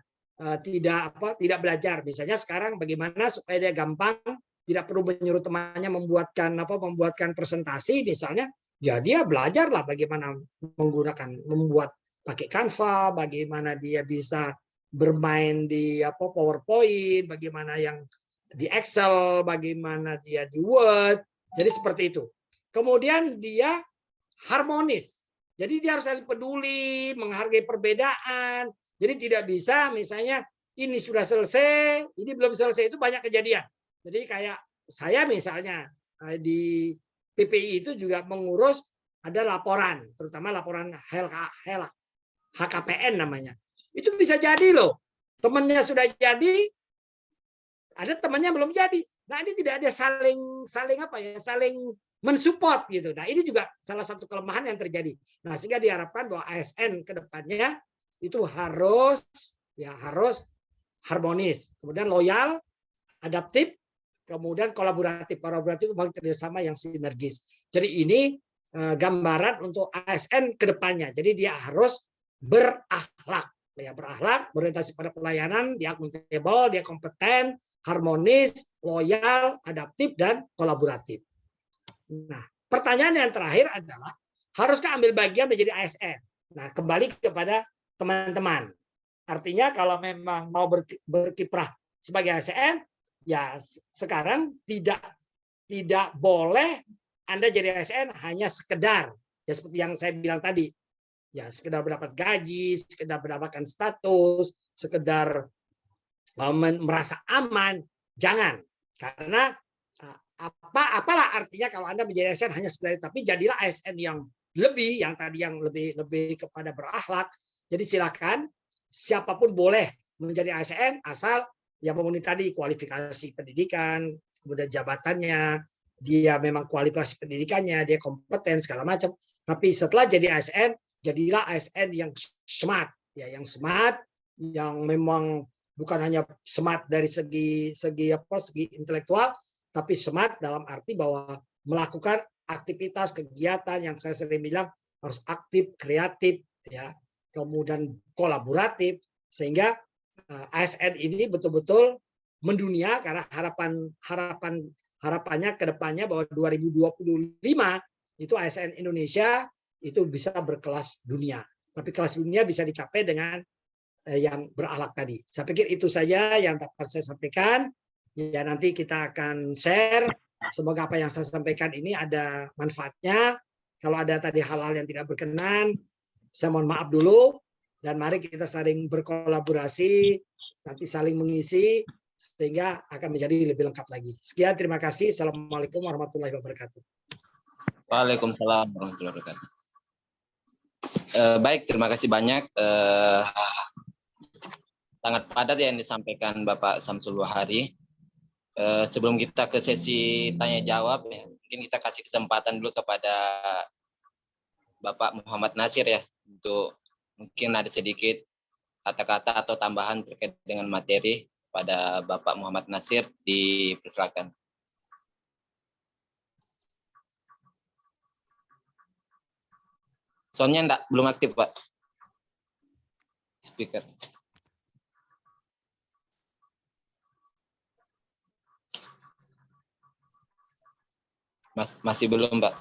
[SPEAKER 2] tidak belajar. Misalnya sekarang bagaimana supaya dia gampang, tidak perlu menyuruh temannya membuatkan presentasi misalnya, ya dia belajarlah bagaimana membuat pakai Canva, bagaimana dia bisa bermain di PowerPoint, bagaimana yang di Excel, bagaimana dia di Word. Jadi seperti itu. Kemudian dia harmonis. Jadi dia harus saling peduli, menghargai perbedaan. Jadi tidak bisa misalnya ini sudah selesai, ini belum selesai, itu banyak kejadian. Jadi kayak saya misalnya di PPI itu juga mengurus ada laporan, terutama laporan HKPN namanya. Itu bisa jadi loh, temannya sudah jadi, ada temannya belum jadi. Nah, ini tidak ada saling mensupport gitu. Nah, ini juga salah satu kelemahan yang terjadi. Nah, sehingga diharapkan bahwa ASN ke depannya itu harus harmonis, kemudian loyal, adaptif, kemudian kolaboratif membangun kerjasama yang sinergis. Jadi ini gambaran untuk ASN ke depannya. Jadi dia harus berakhlak, ya berakhlak, berorientasi pada pelayanan, dia akuntabel, dia kompeten, harmonis, loyal, adaptif, dan kolaboratif. Nah, pertanyaan yang terakhir adalah, haruskah ambil bagian menjadi ASN? Nah, kembali kepada teman-teman. Artinya kalau memang mau berkiprah sebagai ASN, ya sekarang tidak boleh Anda jadi ASN hanya sekedar, ya seperti yang saya bilang tadi, ya sekedar mendapat gaji, sekedar mendapatkan status, sekedar merasa aman. Jangan, karena apalah artinya kalau Anda menjadi ASN hanya sekedar, tapi jadilah ASN yang lebih, yang tadi yang lebih kepada berakhlak. Jadi silakan siapapun boleh menjadi ASN asal yang memenuhi tadi kualifikasi pendidikan, kemudian jabatannya, dia memang kualifikasi pendidikannya, dia kompeten segala macam. Tapi setelah jadi ASN, jadilah ASN yang smart, ya yang smart, yang memang bukan hanya smart dari segi intelektual, tapi smart dalam arti bahwa melakukan aktivitas kegiatan yang saya sering bilang harus aktif, kreatif, ya, kemudian kolaboratif, sehingga ASN ini betul-betul mendunia, karena harapannya ke depannya bahwa 2025 itu ASN Indonesia itu bisa berkelas dunia. Tapi kelas dunia bisa dicapai dengan yang berakhlak tadi. Saya pikir itu saja yang dapat saya sampaikan. Ya, nanti kita akan share. Semoga apa yang saya sampaikan ini ada manfaatnya. Kalau ada tadi hal-hal yang tidak berkenan, saya mohon maaf dulu. Dan mari kita saling berkolaborasi, nanti saling mengisi, sehingga akan menjadi lebih lengkap lagi. Sekian, terima kasih. Assalamualaikum warahmatullahi wabarakatuh.
[SPEAKER 7] Waalaikumsalam warahmatullahi wabarakatuh. Baik, terima kasih banyak. Sangat padat yang disampaikan Bapak Samsul Wahari. Sebelum kita ke sesi tanya jawab, ya, mungkin kita kasih kesempatan dulu kepada Bapak Muhammad Nasir ya, untuk mungkin ada sedikit kata-kata atau tambahan terkait dengan materi. pada Bapak Muhammad Nasir, dipersilakan. Soundnya belum aktif, Pak. Speaker. Masih belum, Pak.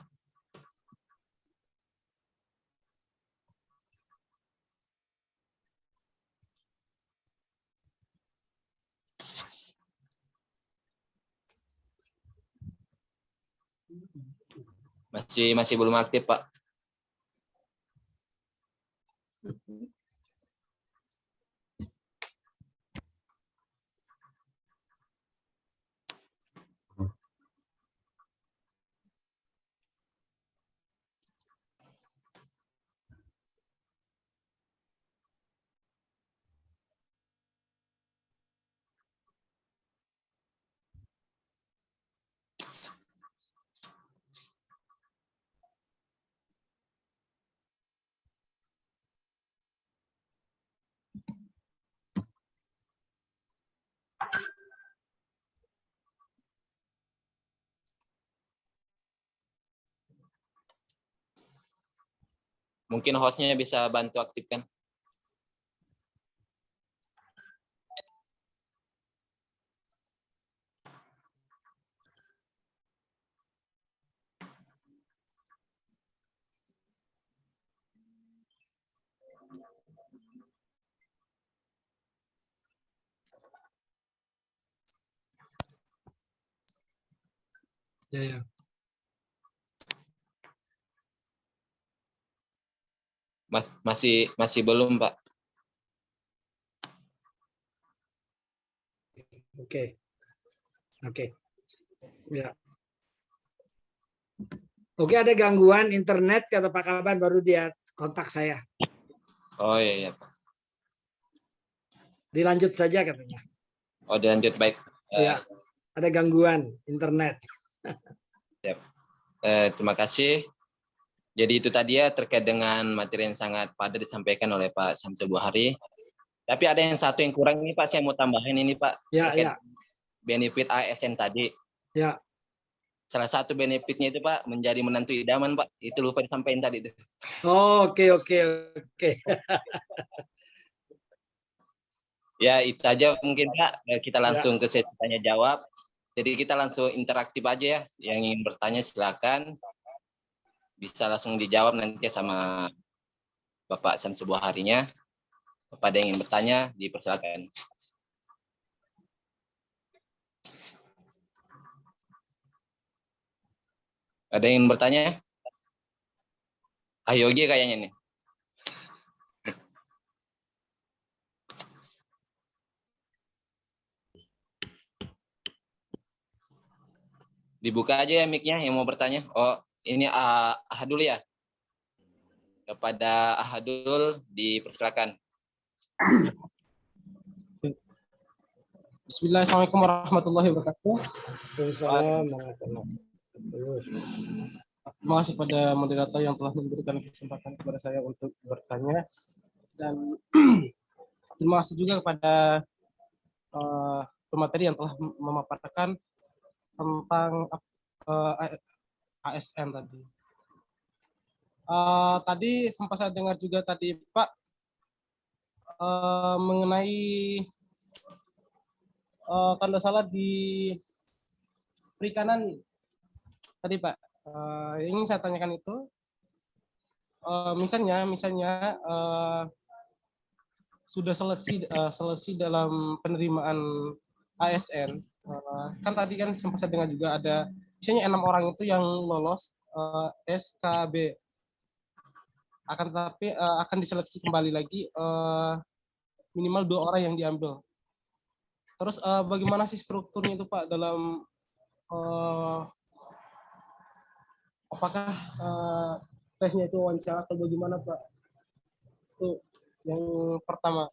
[SPEAKER 7] Masih belum aktif, Pak. Mungkin hostnya bisa bantu aktifkan.
[SPEAKER 2] Ya.
[SPEAKER 7] Masih belum, Pak.
[SPEAKER 2] Oke. Ya. Oke, ada gangguan internet kata Pak Kaban, baru dia kontak saya.
[SPEAKER 7] Oh iya, Pak.
[SPEAKER 2] Dilanjut saja katanya.
[SPEAKER 7] Oh, dilanjut, baik.
[SPEAKER 2] Ya, ada gangguan internet.
[SPEAKER 7] Terima kasih. Jadi itu tadi ya terkait dengan materi yang sangat padat disampaikan oleh Pak Syamsul Buhari. Tapi ada satu yang kurang ini, Pak, saya mau tambahin ini, Pak.
[SPEAKER 2] Ya.
[SPEAKER 7] Benefit ASN tadi.
[SPEAKER 2] Ya.
[SPEAKER 7] Salah satu benefitnya itu, Pak, menjadi menantu idaman, Pak. Itu lupa disampaikan tadi itu.
[SPEAKER 2] Oke.
[SPEAKER 7] Ya, itu aja mungkin, Pak. Kita langsung ke sesi tanya jawab. Jadi kita langsung interaktif aja ya. Yang ingin bertanya silakan. Bisa langsung dijawab nanti sama Bapak Syamsul Buharinya. Kepada yang ingin bertanya, dipersilakan. Ada yang ingin bertanya? Yogi kayaknya nih. Dibuka aja ya mic-nya yang mau bertanya. Oh, ini Ahadul ya. Kepada Ahadul dipersilakan.
[SPEAKER 8] Bismillah, Assalamualaikum warahmatullahi wabarakatuh.
[SPEAKER 2] Waalaikumsalam warahmatullahi wabarakatuh.
[SPEAKER 8] Terima kasih pada moderator yang telah memberikan kesempatan kepada saya untuk bertanya. Dan terima kasih juga kepada pemateri yang telah memaparkan tentang ASN tadi. Tadi sempat saya dengar juga tadi Pak mengenai kalau tidak salah di perikanan tadi Pak, ingin saya tanyakan itu, misalnya sudah seleksi dalam penerimaan ASN, kan tadi kan sempat saya dengar juga ada misalnya 6 orang itu yang lolos SKB, akan tetapi akan diseleksi kembali lagi minimal 2 orang yang diambil. Terus bagaimana sih strukturnya itu Pak dalam apakah tesnya itu wawancara atau bagaimana Pak? Itu yang pertama.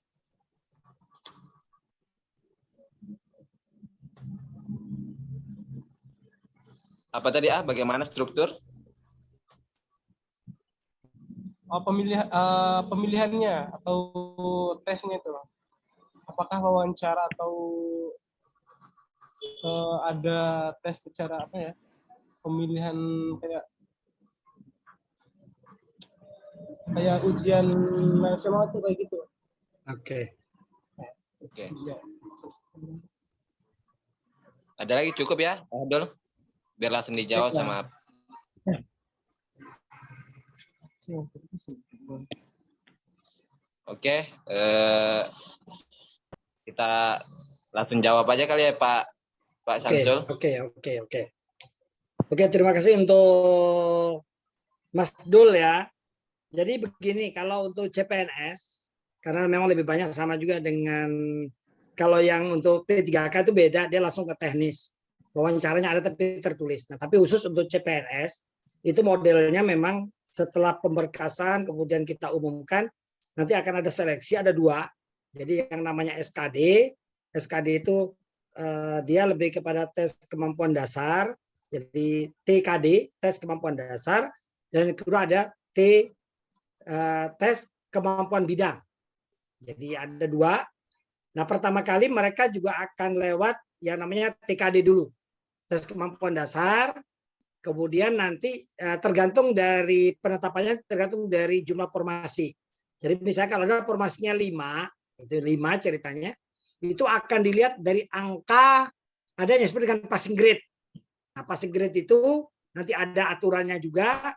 [SPEAKER 7] Apa tadi bagaimana struktur?
[SPEAKER 8] Pemilihannya atau tesnya itu. Apakah wawancara atau ada tes secara apa ya, pemilihan kayak ujian nasional tuh kayak gitu.
[SPEAKER 2] Oke.
[SPEAKER 7] Oke. Ada lagi cukup ya, Abdul? Biar langsung dijawab sama. Oke, kita langsung jawab aja kali ya Pak Samsul.
[SPEAKER 2] Oke, terima kasih untuk Mas Dul ya. Jadi begini, kalau untuk CPNS, karena memang lebih banyak sama juga dengan kalau yang untuk P3K itu beda, dia langsung ke teknis. Wawancaranya ada tapi tertulis. Nah, tapi khusus untuk CPNS, itu modelnya memang setelah pemberkasan, kemudian kita umumkan, nanti akan ada seleksi, ada 2. Jadi yang namanya SKD. SKD itu dia lebih kepada tes kemampuan dasar. Jadi TKD, tes kemampuan dasar. Dan yang kedua ada tes kemampuan bidang. Jadi ada 2. Nah, pertama kali mereka juga akan lewat yang namanya TKD dulu. Tes kemampuan dasar. Kemudian nanti tergantung dari penetapannya, tergantung dari jumlah formasi. Jadi misalnya kalau ada formasinya 5, itu 5 ceritanya, itu akan dilihat dari angka, ada yang disebut dengan passing grade. Nah, passing grade itu nanti ada aturannya juga,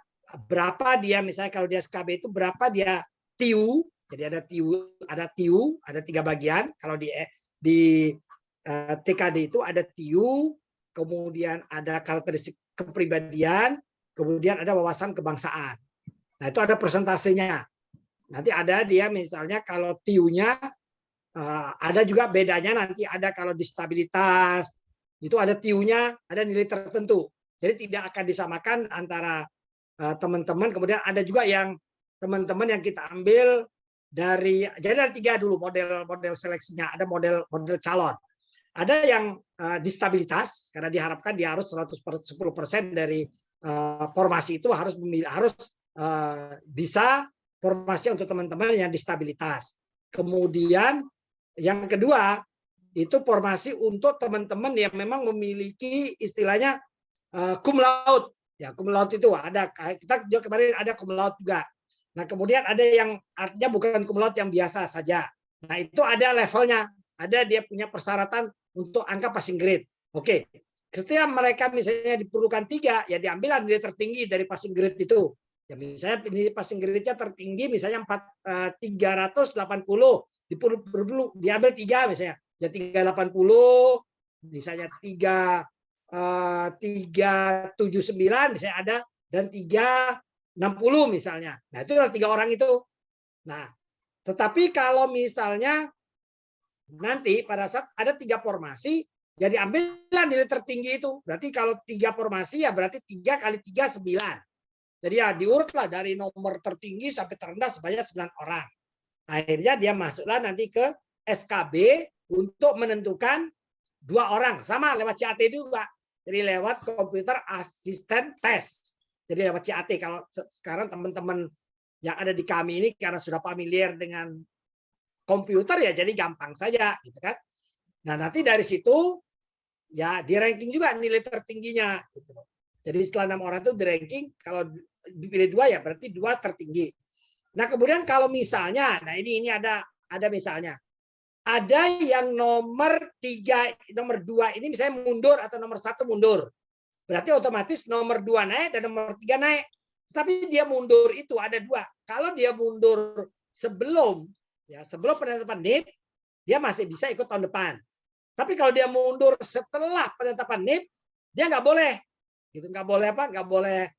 [SPEAKER 2] berapa dia, misalnya kalau dia SKB itu berapa dia TIU, jadi ada TIU, ada 3 bagian. Kalau di TKD itu ada TIU, kemudian ada karakteristik kepribadian, kemudian ada wawasan kebangsaan. Nah, itu ada persentasenya. Nanti ada dia misalnya kalau TIU-nya ada juga bedanya, nanti ada kalau disabilitas itu ada TIU-nya, ada nilai tertentu. Jadi tidak akan disamakan antara teman-teman. Kemudian ada juga yang teman-teman yang kita ambil dari, jadi ada 3 dulu model seleksinya. Ada model calon. Ada yang disabilitas karena diharapkan dia harus 10% dari formasi itu harus bisa formasi untuk teman-teman yang disabilitas. Kemudian yang kedua itu formasi untuk teman-teman yang memang memiliki istilahnya cum laude. Ya, cum laude itu ada, kita juga kemarin ada cum laude juga. Nah, kemudian ada yang artinya bukan cum laude yang biasa saja. Nah, itu ada levelnya. Ada dia punya persyaratan untuk angka passing grade. Oke. Setiap mereka misalnya diperlukan 3, ya diambil nilai tertinggi dari passing grade itu. Ya, misalnya ini passing grade-nya tertinggi misalnya 380, diambil 3 misalnya. Ya 380, misalnya 379 misalnya ada, dan 360 misalnya. Nah, itu adalah 3 orang itu. Nah, tetapi kalau misalnya nanti pada saat ada 3 formasi, ya diambillah nilai tertinggi itu. Berarti kalau 3 formasi ya berarti 3 kali 3 9. Jadi ya diurutlah dari nomor tertinggi sampai terendah sebanyak 9 orang. Akhirnya dia masuklah nanti ke SKB untuk menentukan 2 orang. Sama lewat CAT juga. Jadi lewat komputer asisten tes. Jadi lewat CAT. Kalau sekarang teman-teman yang ada di kami ini karena sudah familiar dengan komputer ya jadi gampang saja gitu kan. Nah, nanti dari situ ya di ranking juga nilai tertingginya gitu. Jadi setelah 6 orang itu di ranking, kalau dipilih 2 ya berarti 2 tertinggi. Nah, kemudian kalau misalnya, nah ini ada misalnya. Ada yang nomor 3, nomor 2 ini misalnya mundur atau nomor 1 mundur. Berarti otomatis nomor 2 naik dan nomor 3 naik. Tapi dia mundur itu ada 2. Kalau dia mundur sebelum penetapan NIP, dia masih bisa ikut tahun depan. Tapi kalau dia mundur setelah penetapan NIP, dia nggak boleh. Gitu, nggak boleh apa? Nggak boleh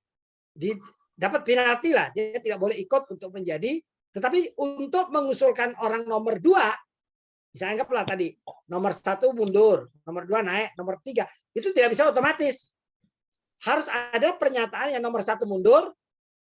[SPEAKER 2] dapat penalti lah. Dia tidak boleh ikut untuk menjadi. Tetapi untuk mengusulkan orang nomor 2, misalnya anggaplah tadi nomor 1 mundur, nomor 2 naik, nomor 3 itu tidak bisa otomatis. Harus ada pernyataan yang nomor 1 mundur,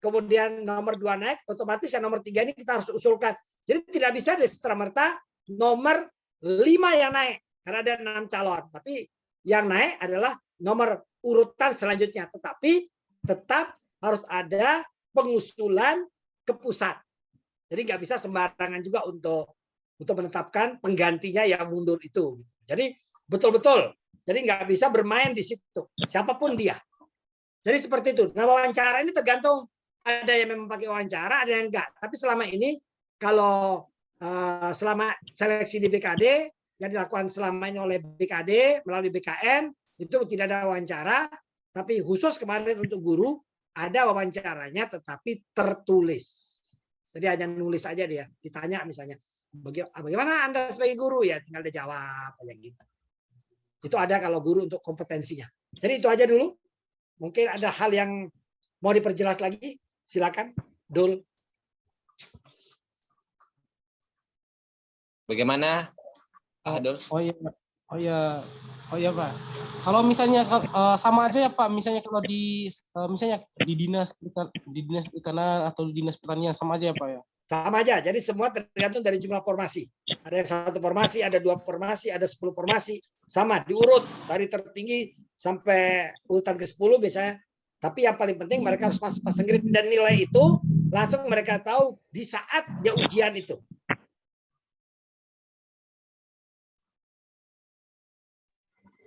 [SPEAKER 2] kemudian nomor 2 naik, otomatis yang nomor 3 ini kita harus usulkan. Jadi tidak bisa serta-merta nomor 5 yang naik karena ada 6 calon. Tapi yang naik adalah nomor urutan selanjutnya. Tetapi tetap harus ada pengusulan ke pusat. Jadi nggak bisa sembarangan juga untuk menetapkan penggantinya yang mundur itu. Jadi betul-betul Jadi nggak bisa bermain di situ, siapapun dia. Jadi seperti itu. Nah, wawancara ini tergantung, ada yang memang pakai wawancara, ada yang enggak. Tapi selama ini kalau selama seleksi di BKD yang dilakukan selama ini oleh BKD melalui BKN itu tidak ada wawancara, tapi khusus kemarin untuk guru ada wawancaranya tetapi tertulis. Jadi hanya nulis aja dia, ditanya misalnya, bagaimana Anda sebagai guru, ya tinggal dia jawab aja gitu. Itu ada kalau guru untuk kompetensinya. Jadi itu aja dulu. Mungkin ada hal yang mau diperjelas lagi, silakan, Dul.
[SPEAKER 7] Bagaimana, Pak Dul?
[SPEAKER 8] Oh iya Pak. Kalau misalnya sama aja ya Pak. Misalnya kalau misalnya di dinas perikanan atau di dinas pertanian sama aja ya Pak ya.
[SPEAKER 2] Sama aja. Jadi semua tergantung dari jumlah formasi. Ada yang 1 formasi, ada 2 formasi, ada 10 formasi. Sama, diurut dari tertinggi sampai urutan ke-10 biasanya. Tapi yang paling penting mereka harus masuk pasang grade dan nilai itu langsung mereka tahu di saat dia ujian itu.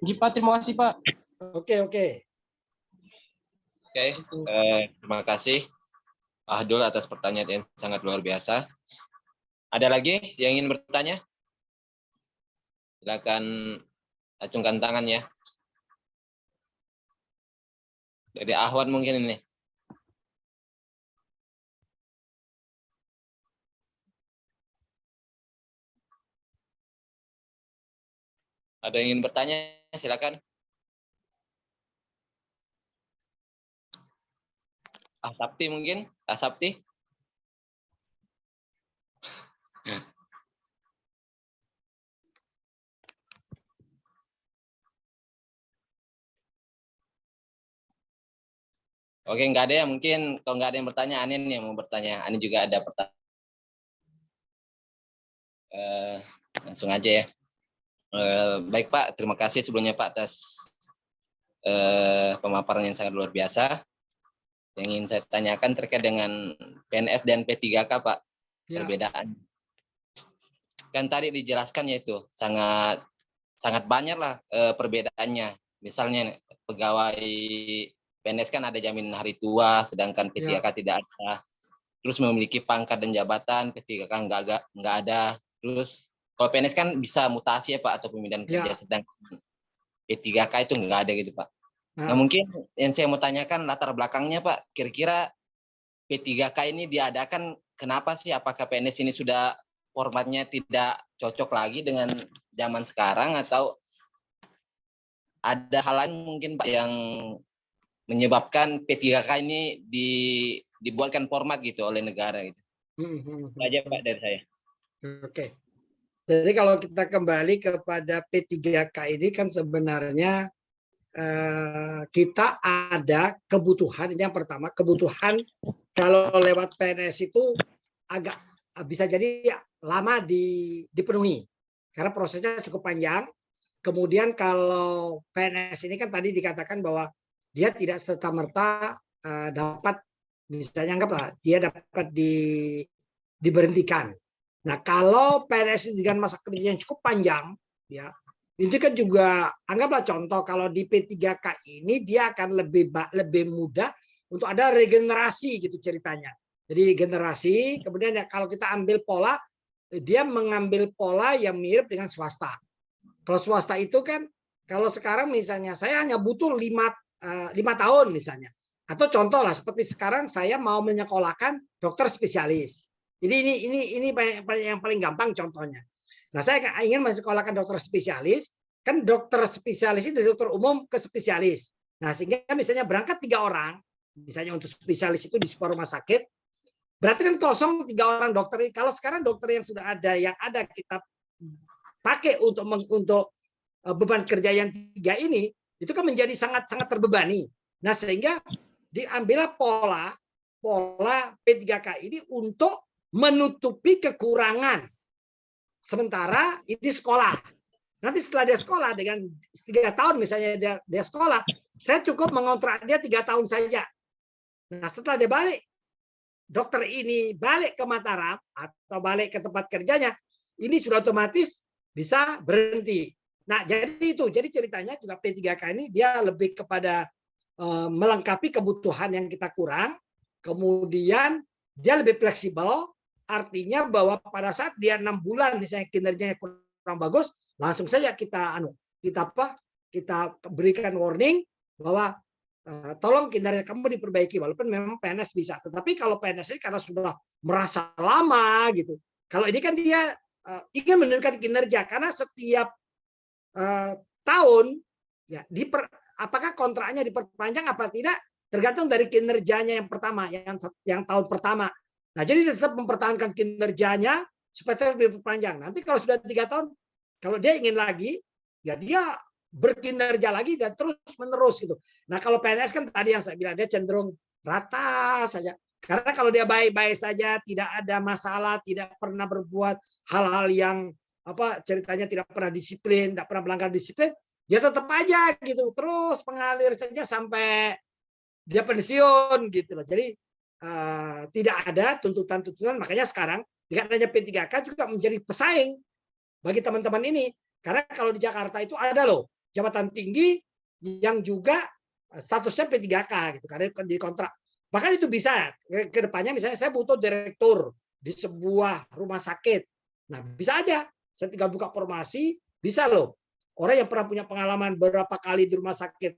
[SPEAKER 8] Pak, terima kasih Pak.
[SPEAKER 2] Oke.
[SPEAKER 7] Oke, terima kasih Pak Dul atas pertanyaan yang sangat luar biasa. Ada lagi yang ingin bertanya? Silakan acungkan tangan ya. Dari Ahwan mungkin ini. Ada yang ingin bertanya? Silakan. Asapti mungkin? Asapti? Oke, nggak ada ya. Mungkin kalau nggak ada yang bertanya, Anin yang mau bertanya. Anin juga ada pertanyaan. Langsung aja ya. Baik Pak, terima kasih sebelumnya Pak atas pemaparan yang sangat luar biasa. Yang ingin saya tanyakan terkait dengan PNS dan P3K Pak, perbedaan. Kan tadi dijelaskan yaitu sangat banyak lah perbedaannya. Misalnya pegawai PNS kan ada jaminan hari tua, sedangkan P3K tidak ada. Terus memiliki pangkat dan jabatan, P3K nggak ada. Terus kalau PNS kan bisa mutasi ya Pak atau pemindahan kerja, sedangkan P3K itu nggak ada gitu Pak. Nah mungkin yang saya mau tanyakan latar belakangnya Pak, kira-kira P3K ini diadakan kenapa sih? Apakah PNS ini sudah formatnya tidak cocok lagi dengan zaman sekarang atau ada hal lain mungkin Pak yang menyebabkan P3K ini dibuatkan format gitu oleh negara gitu. Aja Pak dari saya.
[SPEAKER 2] Oke. Jadi kalau kita kembali kepada P3K ini kan sebenarnya kita ada kebutuhan. Yang pertama, kebutuhan kalau lewat PNS itu agak bisa jadi lama dipenuhi karena prosesnya cukup panjang. Kemudian kalau PNS ini kan tadi dikatakan bahwa dia tidak serta-merta dapat, misalnya anggaplah dia dapat diberhentikan. Nah, kalau PNS dengan masa kerja yang cukup panjang, ya itu kan juga anggaplah contoh kalau di P3K ini dia akan lebih mudah untuk ada regenerasi gitu ceritanya. Jadi generasi, kemudian ya kalau kita ambil pola, dia mengambil pola yang mirip dengan swasta. Kalau swasta itu kan, kalau sekarang misalnya saya hanya butuh 5 tahun misalnya. Atau contoh lah seperti sekarang saya mau menyekolahkan dokter spesialis. Jadi ini yang paling gampang contohnya. Nah, saya ingin menyekolahkan dokter spesialis, kan dokter spesialis itu dari dokter umum ke spesialis. Nah, sehingga misalnya berangkat 3 orang, misalnya untuk spesialis itu di sebuah rumah sakit, berarti kan kosong 3 orang dokter. Kalau sekarang dokter yang sudah ada, yang ada kita pakai untuk beban kerja yang 3 ini, itu kan menjadi sangat terbebani. Nah, sehingga diambillah pola P3K ini untuk menutupi kekurangan. Sementara ini sekolah. Nanti setelah dia sekolah dengan 3 tahun misalnya dia sekolah, saya cukup mengontrak dia 3 tahun saja. Nah, setelah dia balik, dokter ini balik ke Mataram atau balik ke tempat kerjanya, ini sudah otomatis bisa berhenti. Nah, jadi ceritanya juga P3K ini dia lebih kepada melengkapi kebutuhan yang kita kurang, kemudian dia lebih fleksibel, artinya bahwa pada saat dia 6 bulan misalnya kinerjanya kurang bagus, langsung saja kita berikan warning bahwa tolong kinerja kamu diperbaiki, walaupun memang PNS bisa. Tetapi kalau PNS ini karena sudah merasa lama gitu, kalau ini kan dia ingin menunjukkan kinerja, karena setiap tahun ya apakah kontraknya diperpanjang apa tidak tergantung dari kinerjanya yang pertama, yang tahun pertama. Nah, jadi tetap mempertahankan kinerjanya supaya tetap diperpanjang. Nanti kalau sudah 3 tahun, kalau dia ingin lagi, ya dia berkinerja lagi dan terus menerus gitu. Nah, kalau PNS kan tadi yang saya bilang dia cenderung rata saja. Karena kalau dia baik-baik saja, tidak ada masalah, tidak pernah berbuat hal-hal yang ceritanya tidak pernah disiplin, tidak pernah melanggar disiplin, ya tetap aja gitu, terus mengalir saja sampai dia pensiun gitu loh. Jadi tidak ada tuntutan-tuntutan, makanya sekarang dengan adanya P3K juga menjadi pesaing bagi teman-teman ini. Karena kalau di Jakarta itu ada loh jabatan tinggi yang juga statusnya P3K gitu, karena di kontrak. Bahkan itu bisa ke depannya, misalnya saya butuh direktur di sebuah rumah sakit. Nah, bisa aja saya tinggal buka formasi, bisa loh. Orang yang pernah punya pengalaman berapa kali di rumah sakit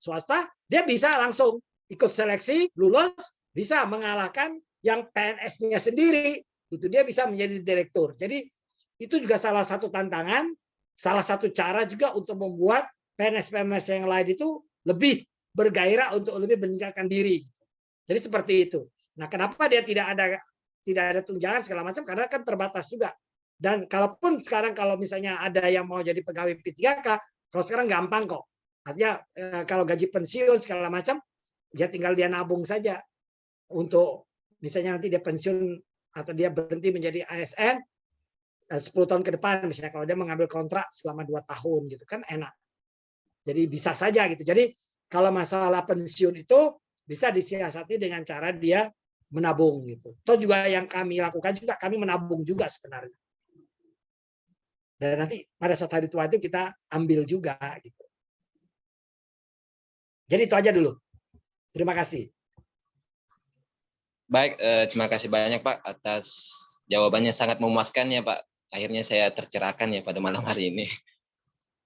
[SPEAKER 2] swasta, dia bisa langsung ikut seleksi, lulus, bisa mengalahkan yang PNS-nya sendiri. Itu dia bisa menjadi direktur. Jadi itu juga salah satu tantangan, salah satu cara juga untuk membuat PNS-PNS yang lain itu lebih bergairah untuk lebih meningkatkan diri. Jadi seperti itu. Nah, kenapa dia tidak ada tunjangan segala macam? Karena kan terbatas juga. Dan kalaupun sekarang kalau misalnya ada yang mau jadi pegawai P3K, kalau sekarang gampang kok. Artinya kalau gaji pensiun segala macam, ya tinggal dia nabung saja untuk misalnya nanti dia pensiun atau dia berhenti menjadi ASN 10 tahun ke depan, misalnya kalau dia mengambil kontrak selama 2 tahun gitu kan enak. Jadi bisa saja gitu. Jadi kalau masalah pensiun itu bisa disiasati dengan cara dia menabung gitu. Atau juga yang kami lakukan juga, kami menabung juga sebenarnya. Dan nanti pada saat hari tua itu kita ambil juga gitu. Jadi itu aja dulu. Terima kasih.
[SPEAKER 7] Baik, terima kasih banyak Pak atas jawabannya, sangat memuaskan ya Pak. Akhirnya saya tercerahkan ya pada malam hari ini.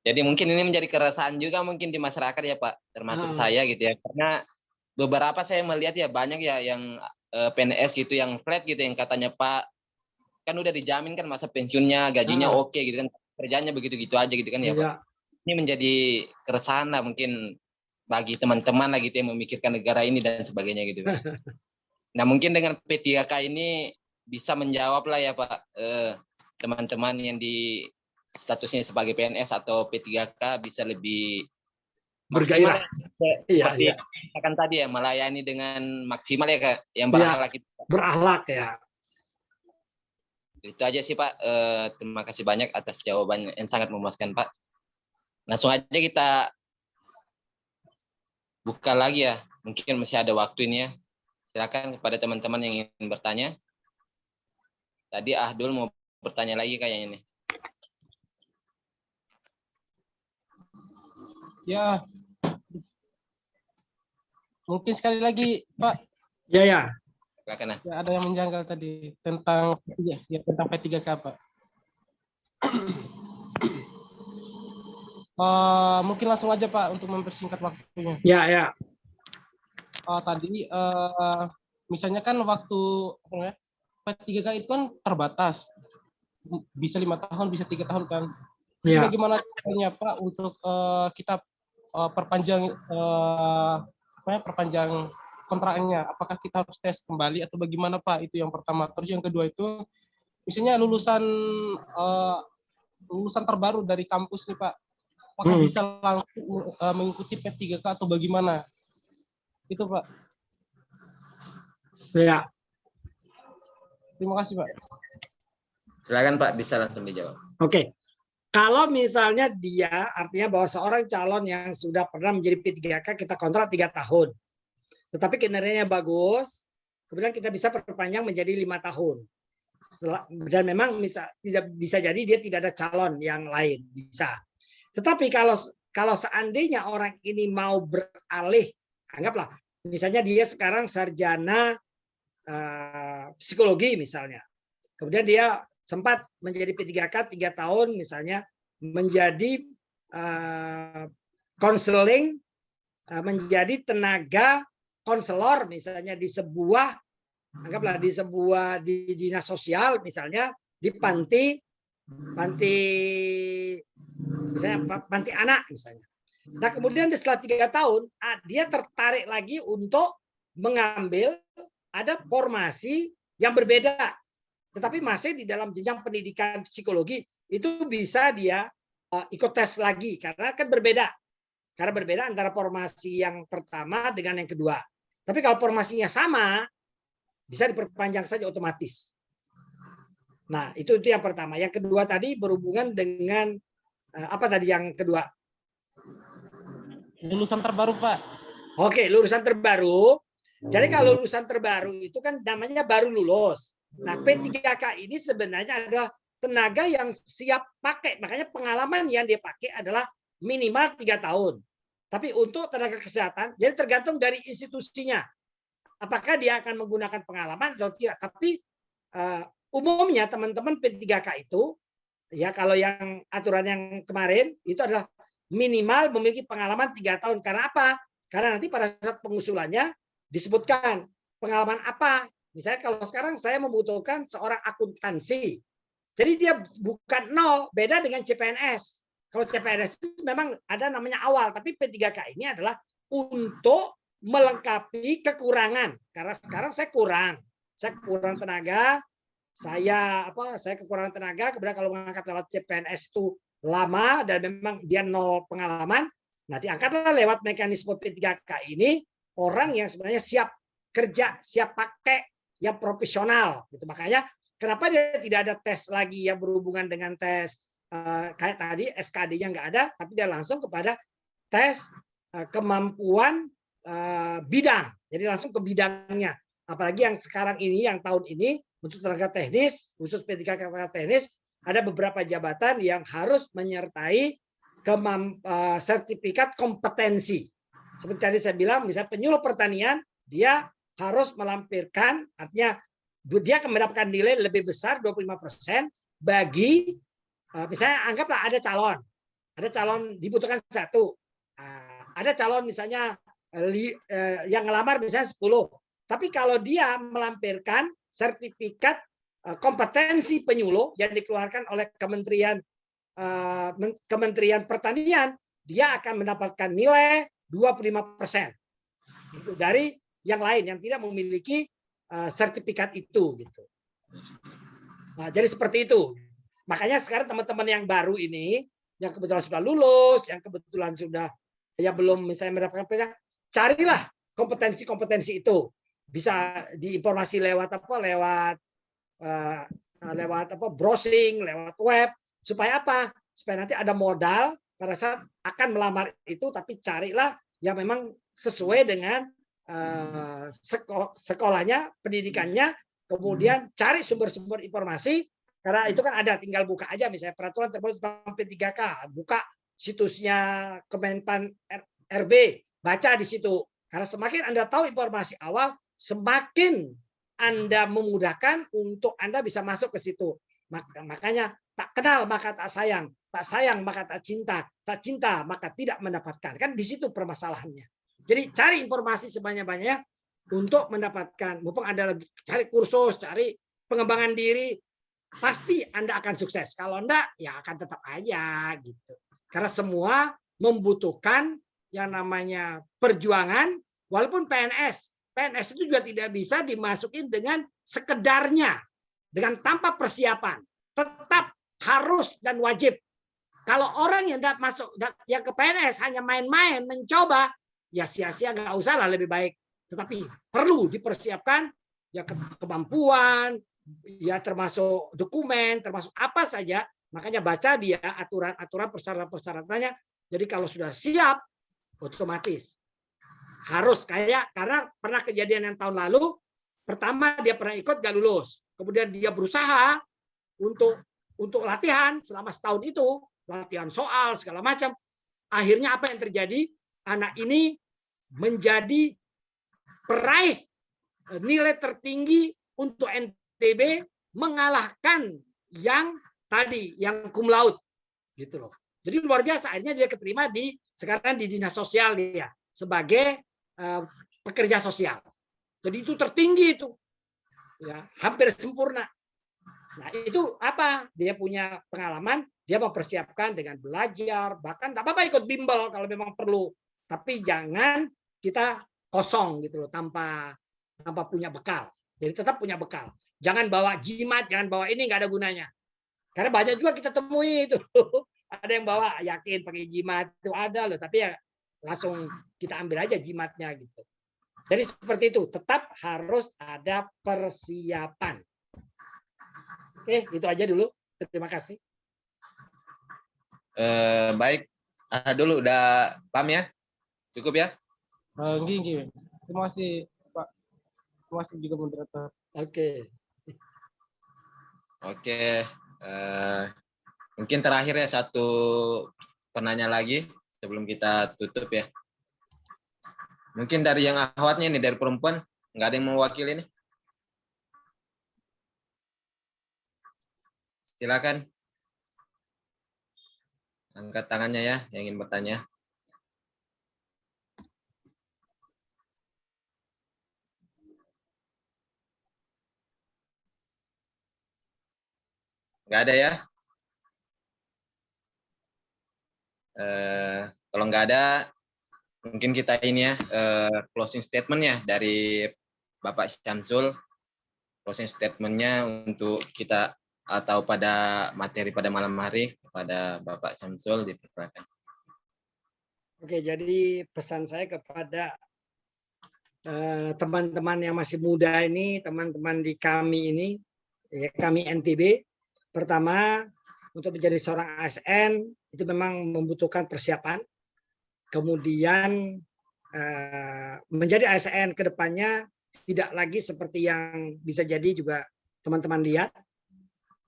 [SPEAKER 7] Jadi mungkin ini menjadi keresahan juga mungkin di masyarakat ya Pak, termasuk saya gitu ya. Karena beberapa saya melihat ya banyak ya yang PNS gitu yang flat gitu, yang katanya Pak kan udah dijamin kan masa pensiunnya, gajinya oke gitu kan, kerjanya begitu-gitu aja gitu kan ya Pak. Ini menjadi keresahan lah mungkin bagi teman-teman lah gitu yang memikirkan negara ini dan sebagainya gitu Pak. Nah mungkin dengan P3K ini bisa menjawab lah ya Pak, teman-teman yang di statusnya sebagai PNS atau P3K bisa lebih
[SPEAKER 2] bergairah.
[SPEAKER 7] Seperti akan tadi ya, melayani dengan maksimal ya Kak, yang berakhlak.
[SPEAKER 2] Berakhlak ya.
[SPEAKER 7] Itu aja sih Pak. Terima kasih banyak atas jawaban yang sangat memuaskan Pak. Langsung aja kita buka lagi ya. Mungkin masih ada waktu ini ya. Silakan kepada teman-teman yang ingin bertanya. Tadi Ahdul mau bertanya lagi kayaknya nih.
[SPEAKER 8] Ya. Mungkin sekali lagi Pak.
[SPEAKER 2] Ya.
[SPEAKER 7] Silakan.
[SPEAKER 8] Ya, ada yang menjanggal tadi tentang tentang P3K Pak. Mungkin langsung aja Pak untuk mempersingkat waktunya.
[SPEAKER 2] Ya.
[SPEAKER 8] Tadi misalnya kan waktu P3K itu kan terbatas, bisa 5 tahun, bisa 3 tahun kan.
[SPEAKER 2] Ya.
[SPEAKER 8] Bagaimana caranya Pak untuk kita perpanjang kontraknya? Apakah kita harus tes kembali atau bagaimana Pak? Itu yang pertama. Terus yang kedua itu misalnya lulusan terbaru dari kampus nih Pak, apakah bisa langsung mengikuti P3K atau bagaimana? Itu Pak.
[SPEAKER 2] Ya.
[SPEAKER 8] Terima kasih Pak.
[SPEAKER 7] Silakan Pak, bisa langsung dijawab.
[SPEAKER 2] Oke. Kalau misalnya dia, artinya bahwa seorang calon yang sudah pernah menjadi P3K, kita kontrak 3 tahun. Tetapi kinerjanya bagus, kemudian kita bisa perpanjang menjadi 5 tahun. dan memang tidak bisa jadi dia tidak ada calon yang lain, bisa. Tetapi kalau seandainya orang ini mau beralih, anggaplah misalnya dia sekarang sarjana psikologi misalnya, kemudian dia sempat menjadi P3K 3 tahun misalnya, menjadi konseling, menjadi tenaga konselor misalnya di sebuah, anggaplah di dinas sosial misalnya, di panti misalnya panti anak misalnya. Nah kemudian setelah 3 tahun dia tertarik lagi untuk mengambil ada formasi yang berbeda, tetapi masih di dalam jenjang pendidikan psikologi, itu bisa dia ikut tes lagi karena kan berbeda. Karena berbeda antara formasi yang pertama dengan yang kedua. Tapi kalau formasinya sama, bisa diperpanjang saja otomatis. Nah, itu yang pertama. Yang kedua tadi berhubungan dengan apa tadi yang kedua?
[SPEAKER 8] Lulusan terbaru, Pak.
[SPEAKER 2] Oke, lulusan terbaru. Jadi kalau lulusan terbaru itu kan namanya baru lulus. Nah, P3K ini sebenarnya adalah tenaga yang siap pakai. Makanya pengalaman yang dia pakai adalah minimal 3 tahun. Tapi untuk tenaga kesehatan, jadi tergantung dari institusinya. Apakah dia akan menggunakan pengalaman atau tidak. Tapi umumnya teman-teman P3K itu, ya kalau yang aturan yang kemarin, itu adalah minimal memiliki pengalaman 3 tahun. Karena apa? Karena nanti pada saat pengusulannya disebutkan pengalaman apa. Misalnya kalau sekarang saya membutuhkan seorang akuntansi. Jadi dia bukan nol, beda dengan CPNS. Kalau CPNS itu memang ada namanya awal, tapi P3K ini adalah untuk melengkapi kekurangan. Karena sekarang saya kurang tenaga, saya kekurangan tenaga, kemudian kalau mengangkat lewat CPNS itu lama dan memang dia nol pengalaman, nah diangkatlah lewat mekanisme P3K ini orang yang sebenarnya siap kerja, siap pakai, yang profesional. Gitu. Makanya kenapa dia tidak ada tes lagi yang berhubungan dengan tes kayak tadi SKD-nya nggak ada, tapi dia langsung kepada tes kemampuan bidang. Jadi langsung ke bidangnya. Apalagi yang sekarang ini, yang tahun ini untuk tenaga teknis, khusus P3K tenaga teknis, ada beberapa jabatan yang harus menyertai sertifikat kompetensi. Seperti tadi saya bilang, misalnya penyuluh pertanian, dia harus melampirkan, artinya dia akan mendapatkan nilai lebih besar 25% bagi misalnya anggaplah ada calon dibutuhkan 1, ada calon misalnya yang ngelamar misalnya 10, tapi kalau dia melampirkan sertifikat kompetensi penyuluh yang dikeluarkan oleh Kementerian Pertanian, dia akan mendapatkan nilai 25% dari yang lain yang tidak memiliki sertifikat itu gitu. Nah, jadi seperti itu. Makanya sekarang teman-teman yang baru ini, yang kebetulan sudah lulus, yang kebetulan sudah ya belum misalnya mendapatkan pekerjaan, carilah kompetensi-kompetensi itu. Bisa diinformasi lewat browsing, lewat web, supaya apa? Supaya nanti ada modal pada saat akan melamar itu, tapi carilah yang memang sesuai dengan sekolahnya, pendidikannya, kemudian cari sumber-sumber informasi. Karena itu kan ada, tinggal buka aja misalnya peraturan terbaru tentang P3K, buka situsnya Kemenpan RB, baca di situ. Karena semakin Anda tahu informasi awal, semakin Anda memudahkan untuk Anda bisa masuk ke situ. Makanya tak kenal maka tak sayang maka tak cinta maka tidak mendapatkan. Kan di situ permasalahannya. Jadi cari informasi sebanyak-banyaknya untuk mendapatkan. Mumpung Anda lagi cari kursus, cari pengembangan diri, pasti Anda akan sukses. Kalau enggak, ya akan tetap aja gitu. Karena semua membutuhkan yang namanya perjuangan, walaupun PNS. PNS itu juga tidak bisa dimasukin dengan sekedarnya, dengan tanpa persiapan. Tetap harus dan wajib. Kalau orang yang tidak masuk, yang ke PNS hanya main-main, mencoba, ya sia-sia, nggak usah lah, lebih baik. Tetapi perlu dipersiapkan, ya kemampuan, ya termasuk dokumen, termasuk apa saja. Makanya baca dia aturan-aturan persyaratan-persyaratannya. Jadi kalau sudah siap, otomatis harus karena pernah kejadian yang tahun lalu, pertama dia pernah ikut gak lulus, kemudian dia berusaha untuk latihan selama setahun itu, latihan soal segala macam. Akhirnya apa yang terjadi? Anak ini menjadi peraih nilai tertinggi untuk NTB, mengalahkan yang tadi, yang cum laude, gitu loh. Jadi luar biasa. Akhirnya dia keterima sekarang di dinas sosial dia sebagai pekerja sosial. Jadi itu tertinggi itu, ya, hampir sempurna. Nah itu apa? Dia punya pengalaman, dia mempersiapkan dengan belajar, bahkan tak apa-apa ikut bimbel kalau memang perlu. Tapi jangan kita kosong gitu loh, tanpa punya bekal. Jadi tetap punya bekal. Jangan bawa jimat, jangan bawa ini, nggak ada gunanya. Karena banyak juga kita temui itu. Ada yang bawa yakin pakai jimat itu ada loh, tapi ya langsung kita ambil aja jimatnya gitu. Jadi seperti itu, tetap harus ada persiapan. Oke, itu aja dulu. Terima kasih.
[SPEAKER 7] Baik, dulu udah paham ya? Cukup ya?
[SPEAKER 8] Gini. Terima kasih Pak. Terima kasih juga moderator.
[SPEAKER 2] Oke.
[SPEAKER 7] Oke, mungkin terakhir ya satu penanya lagi sebelum kita tutup ya. Mungkin dari yang akhwatnya nih, dari perempuan, nggak ada yang mewakili nih. Silakan. Angkat tangannya ya yang ingin bertanya. Nggak ada ya? Kalau nggak ada, mungkin kita ini ya, closing statement ya dari Bapak Syamsul. Closing statement-nya untuk kita atau pada materi pada malam hari kepada Bapak Syamsul, dipersilakan.
[SPEAKER 2] Oke, jadi pesan saya kepada teman-teman yang masih muda ini, teman-teman di kami ini, ya, kami NTB, pertama untuk menjadi seorang ASN itu memang membutuhkan persiapan. Kemudian menjadi ASN ke depannya tidak lagi seperti yang bisa jadi juga teman-teman lihat,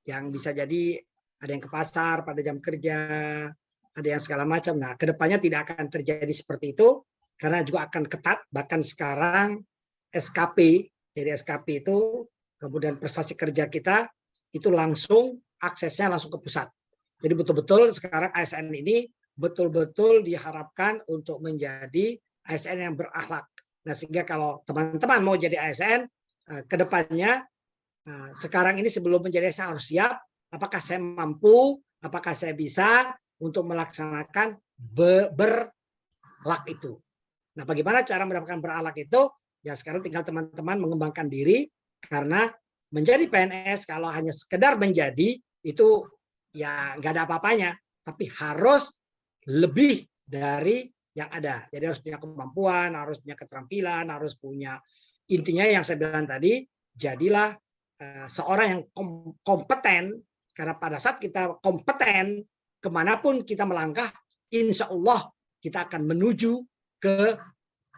[SPEAKER 2] yang bisa jadi ada yang ke pasar pada jam kerja, ada yang segala macam. Nah, kedepannya tidak akan terjadi seperti itu, karena juga akan ketat. Bahkan sekarang SKP, jadi SKP itu kemudian prestasi kerja kita itu langsung aksesnya langsung ke pusat. Jadi betul-betul sekarang ASN ini betul-betul diharapkan untuk menjadi ASN yang berakhlak. Nah, sehingga kalau teman-teman mau jadi ASN, kedepannya sekarang ini sebelum menjadi ASN harus siap. Apakah saya mampu? Apakah saya bisa untuk melaksanakan berakhlak itu? Nah, bagaimana cara mendapatkan berakhlak itu? Ya sekarang tinggal teman-teman mengembangkan diri, karena menjadi PNS kalau hanya sekedar menjadi itu ya nggak ada apa-apanya, tapi harus lebih dari yang ada. Jadi harus punya kemampuan, harus punya keterampilan, harus punya, intinya yang saya bilang tadi, jadilah seorang yang kompeten, karena pada saat kita kompeten, kemanapun kita melangkah, insya Allah kita akan menuju ke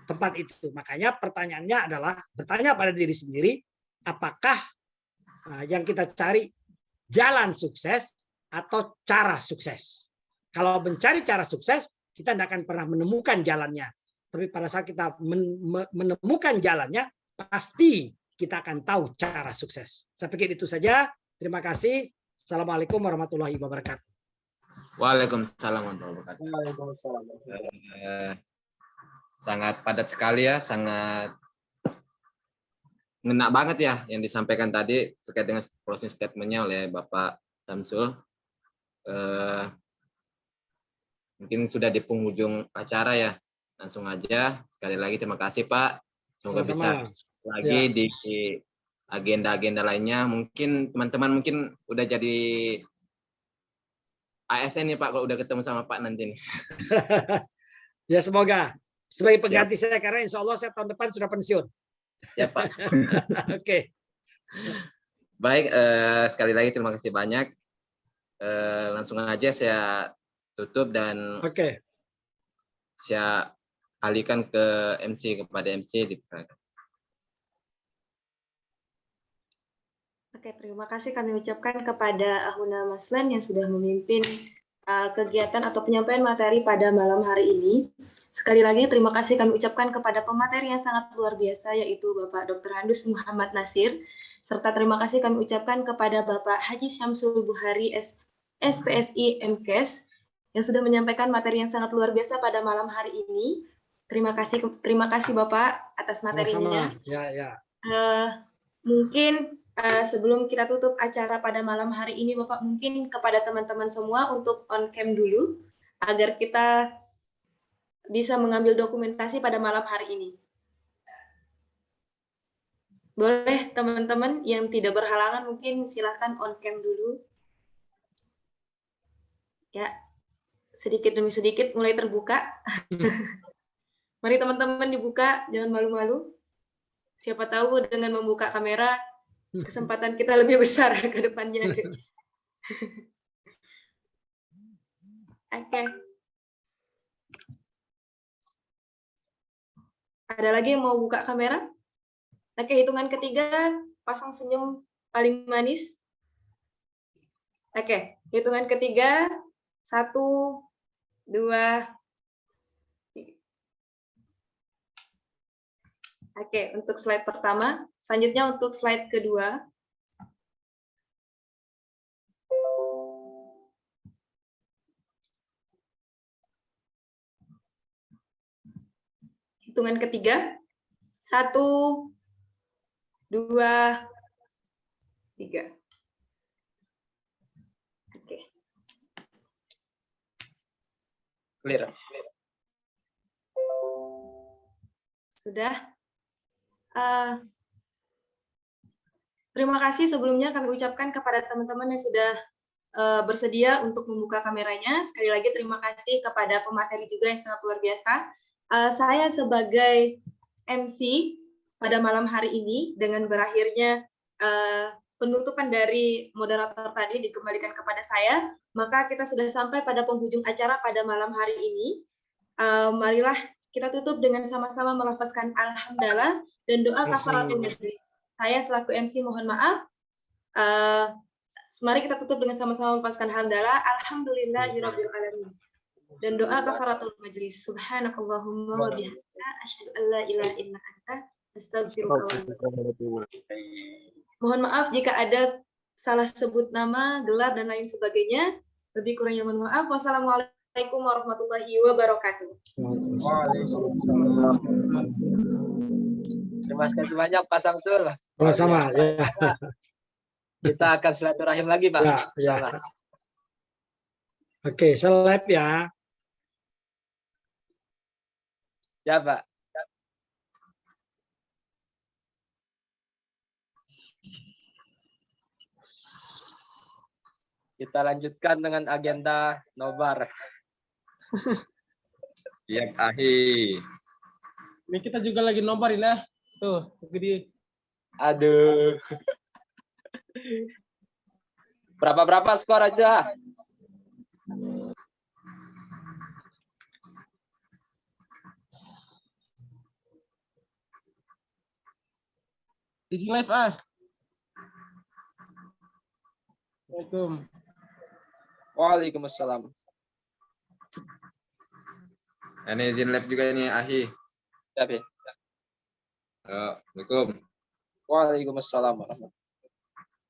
[SPEAKER 2] tempat itu. Makanya pertanyaannya adalah bertanya pada diri sendiri, apakah yang kita cari jalan sukses atau cara sukses? Kalau mencari cara sukses, kita tidak akan pernah menemukan jalannya. Tapi pada saat kita menemukan jalannya, pasti kita akan tahu cara sukses. Saya pikir itu saja. Terima kasih. Assalamualaikum warahmatullahi wabarakatuh.
[SPEAKER 7] Waalaikumsalam warahmatullahi wabarakatuh.
[SPEAKER 1] Waalaikumsalam.
[SPEAKER 7] Sangat padat sekali ya, sangat ngena banget ya yang disampaikan tadi terkait dengan closing statement-nya oleh Bapak Syamsul. Mungkin sudah di penghujung acara ya. Langsung aja, sekali lagi terima kasih Pak. Semoga
[SPEAKER 2] Sama-sama.
[SPEAKER 7] bisa lagi
[SPEAKER 2] Ya.
[SPEAKER 7] di agenda-agenda lainnya. Mungkin teman-teman mungkin udah jadi ASN nih Pak, kalau udah ketemu sama Pak nanti nih.
[SPEAKER 2] Ya semoga. Sebagai pengganti saya, karena insya Allah saya tahun depan sudah pensiun.
[SPEAKER 7] Ya Pak.
[SPEAKER 2] Oke.
[SPEAKER 7] Baik, sekali lagi terima kasih banyak. Langsung aja saya tutup dan saya alihkan ke MC, kepada MC dipersilakan.
[SPEAKER 3] Oke, Oke, terima kasih kami ucapkan kepada Ahuna Maslan yang sudah memimpin kegiatan atau penyampaian materi pada malam hari ini. Sekali lagi terima kasih kami ucapkan kepada pemateri yang sangat luar biasa yaitu Bapak Dr. Handus Muhammad Nasir, serta terima kasih kami ucapkan kepada Bapak Haji Syamsul Buhari SPSI MKes yang sudah menyampaikan materi yang sangat luar biasa pada malam hari ini. Terima kasih Bapak atas materinya.
[SPEAKER 2] Sama-sama. Ya.
[SPEAKER 3] Mungkin sebelum kita tutup acara pada malam hari ini, Bapak mungkin kepada teman-teman semua untuk on cam dulu agar kita bisa mengambil dokumentasi pada malam hari ini. Boleh teman-teman yang tidak berhalangan mungkin silahkan on cam dulu. Ya, sedikit demi sedikit mulai terbuka. Mari teman-teman dibuka, jangan malu-malu. Siapa tahu dengan membuka kamera, kesempatan kita lebih besar ke depannya. Oke. Ada lagi yang mau buka kamera? Oke, hitungan ketiga, pasang senyum paling manis. Oke, hitungan ketiga, 1, 2, 3. Oke, untuk slide pertama. Selanjutnya untuk slide kedua. Hitungan ketiga. 1, 2, 3. Oke.
[SPEAKER 1] Clear.
[SPEAKER 3] Sudah. Terima kasih sebelumnya kami ucapkan kepada teman-teman yang sudah bersedia untuk membuka kameranya. Sekali lagi terima kasih kepada pemateri juga yang sangat luar biasa. Saya sebagai MC pada malam hari ini dengan berakhirnya penutupan dari moderator tadi dikembalikan kepada saya, maka kita sudah sampai pada penghujung acara pada malam hari ini. Marilah kita tutup dengan sama-sama melafazkan alhamdulillah dan doa kafaratul majlis. Saya selaku MC mohon maaf. Mari kita tutup dengan sama-sama melafazkan alhamdulillah, alhamdulillahirabbil alamin. Dan doa kafaratul majlis. Subhanakallahumma wa bihamdika asyhadu an la ilaha illa anta astaghfiruka wa atubu ilaik. Mohon maaf jika ada salah sebut nama, gelar dan lain sebagainya. Lebih kurangnya mohon maaf. Wassalamualaikum warahmatullahi wabarakatuh.
[SPEAKER 1] Terima kasih banyak Pak Samsul.
[SPEAKER 2] Sama-sama. Ya.
[SPEAKER 1] Kita akan silaturahim lagi Pak.
[SPEAKER 2] Ya. Oke, seleb ya.
[SPEAKER 1] Ya Pak. Kita lanjutkan dengan agenda nobar.
[SPEAKER 9] Siap, Ahi.
[SPEAKER 8] Ini kita juga lagi nobarin ya. Tuh, gede.
[SPEAKER 1] Aduh. Berapa skor aja?
[SPEAKER 8] Izin live ah. Assalamualaikum.
[SPEAKER 1] Waalaikumsalam.
[SPEAKER 9] Ini izin live juga nih, Ahi.
[SPEAKER 1] Siap ya.
[SPEAKER 9] Assalamualaikum.
[SPEAKER 1] Waalaikumsalam.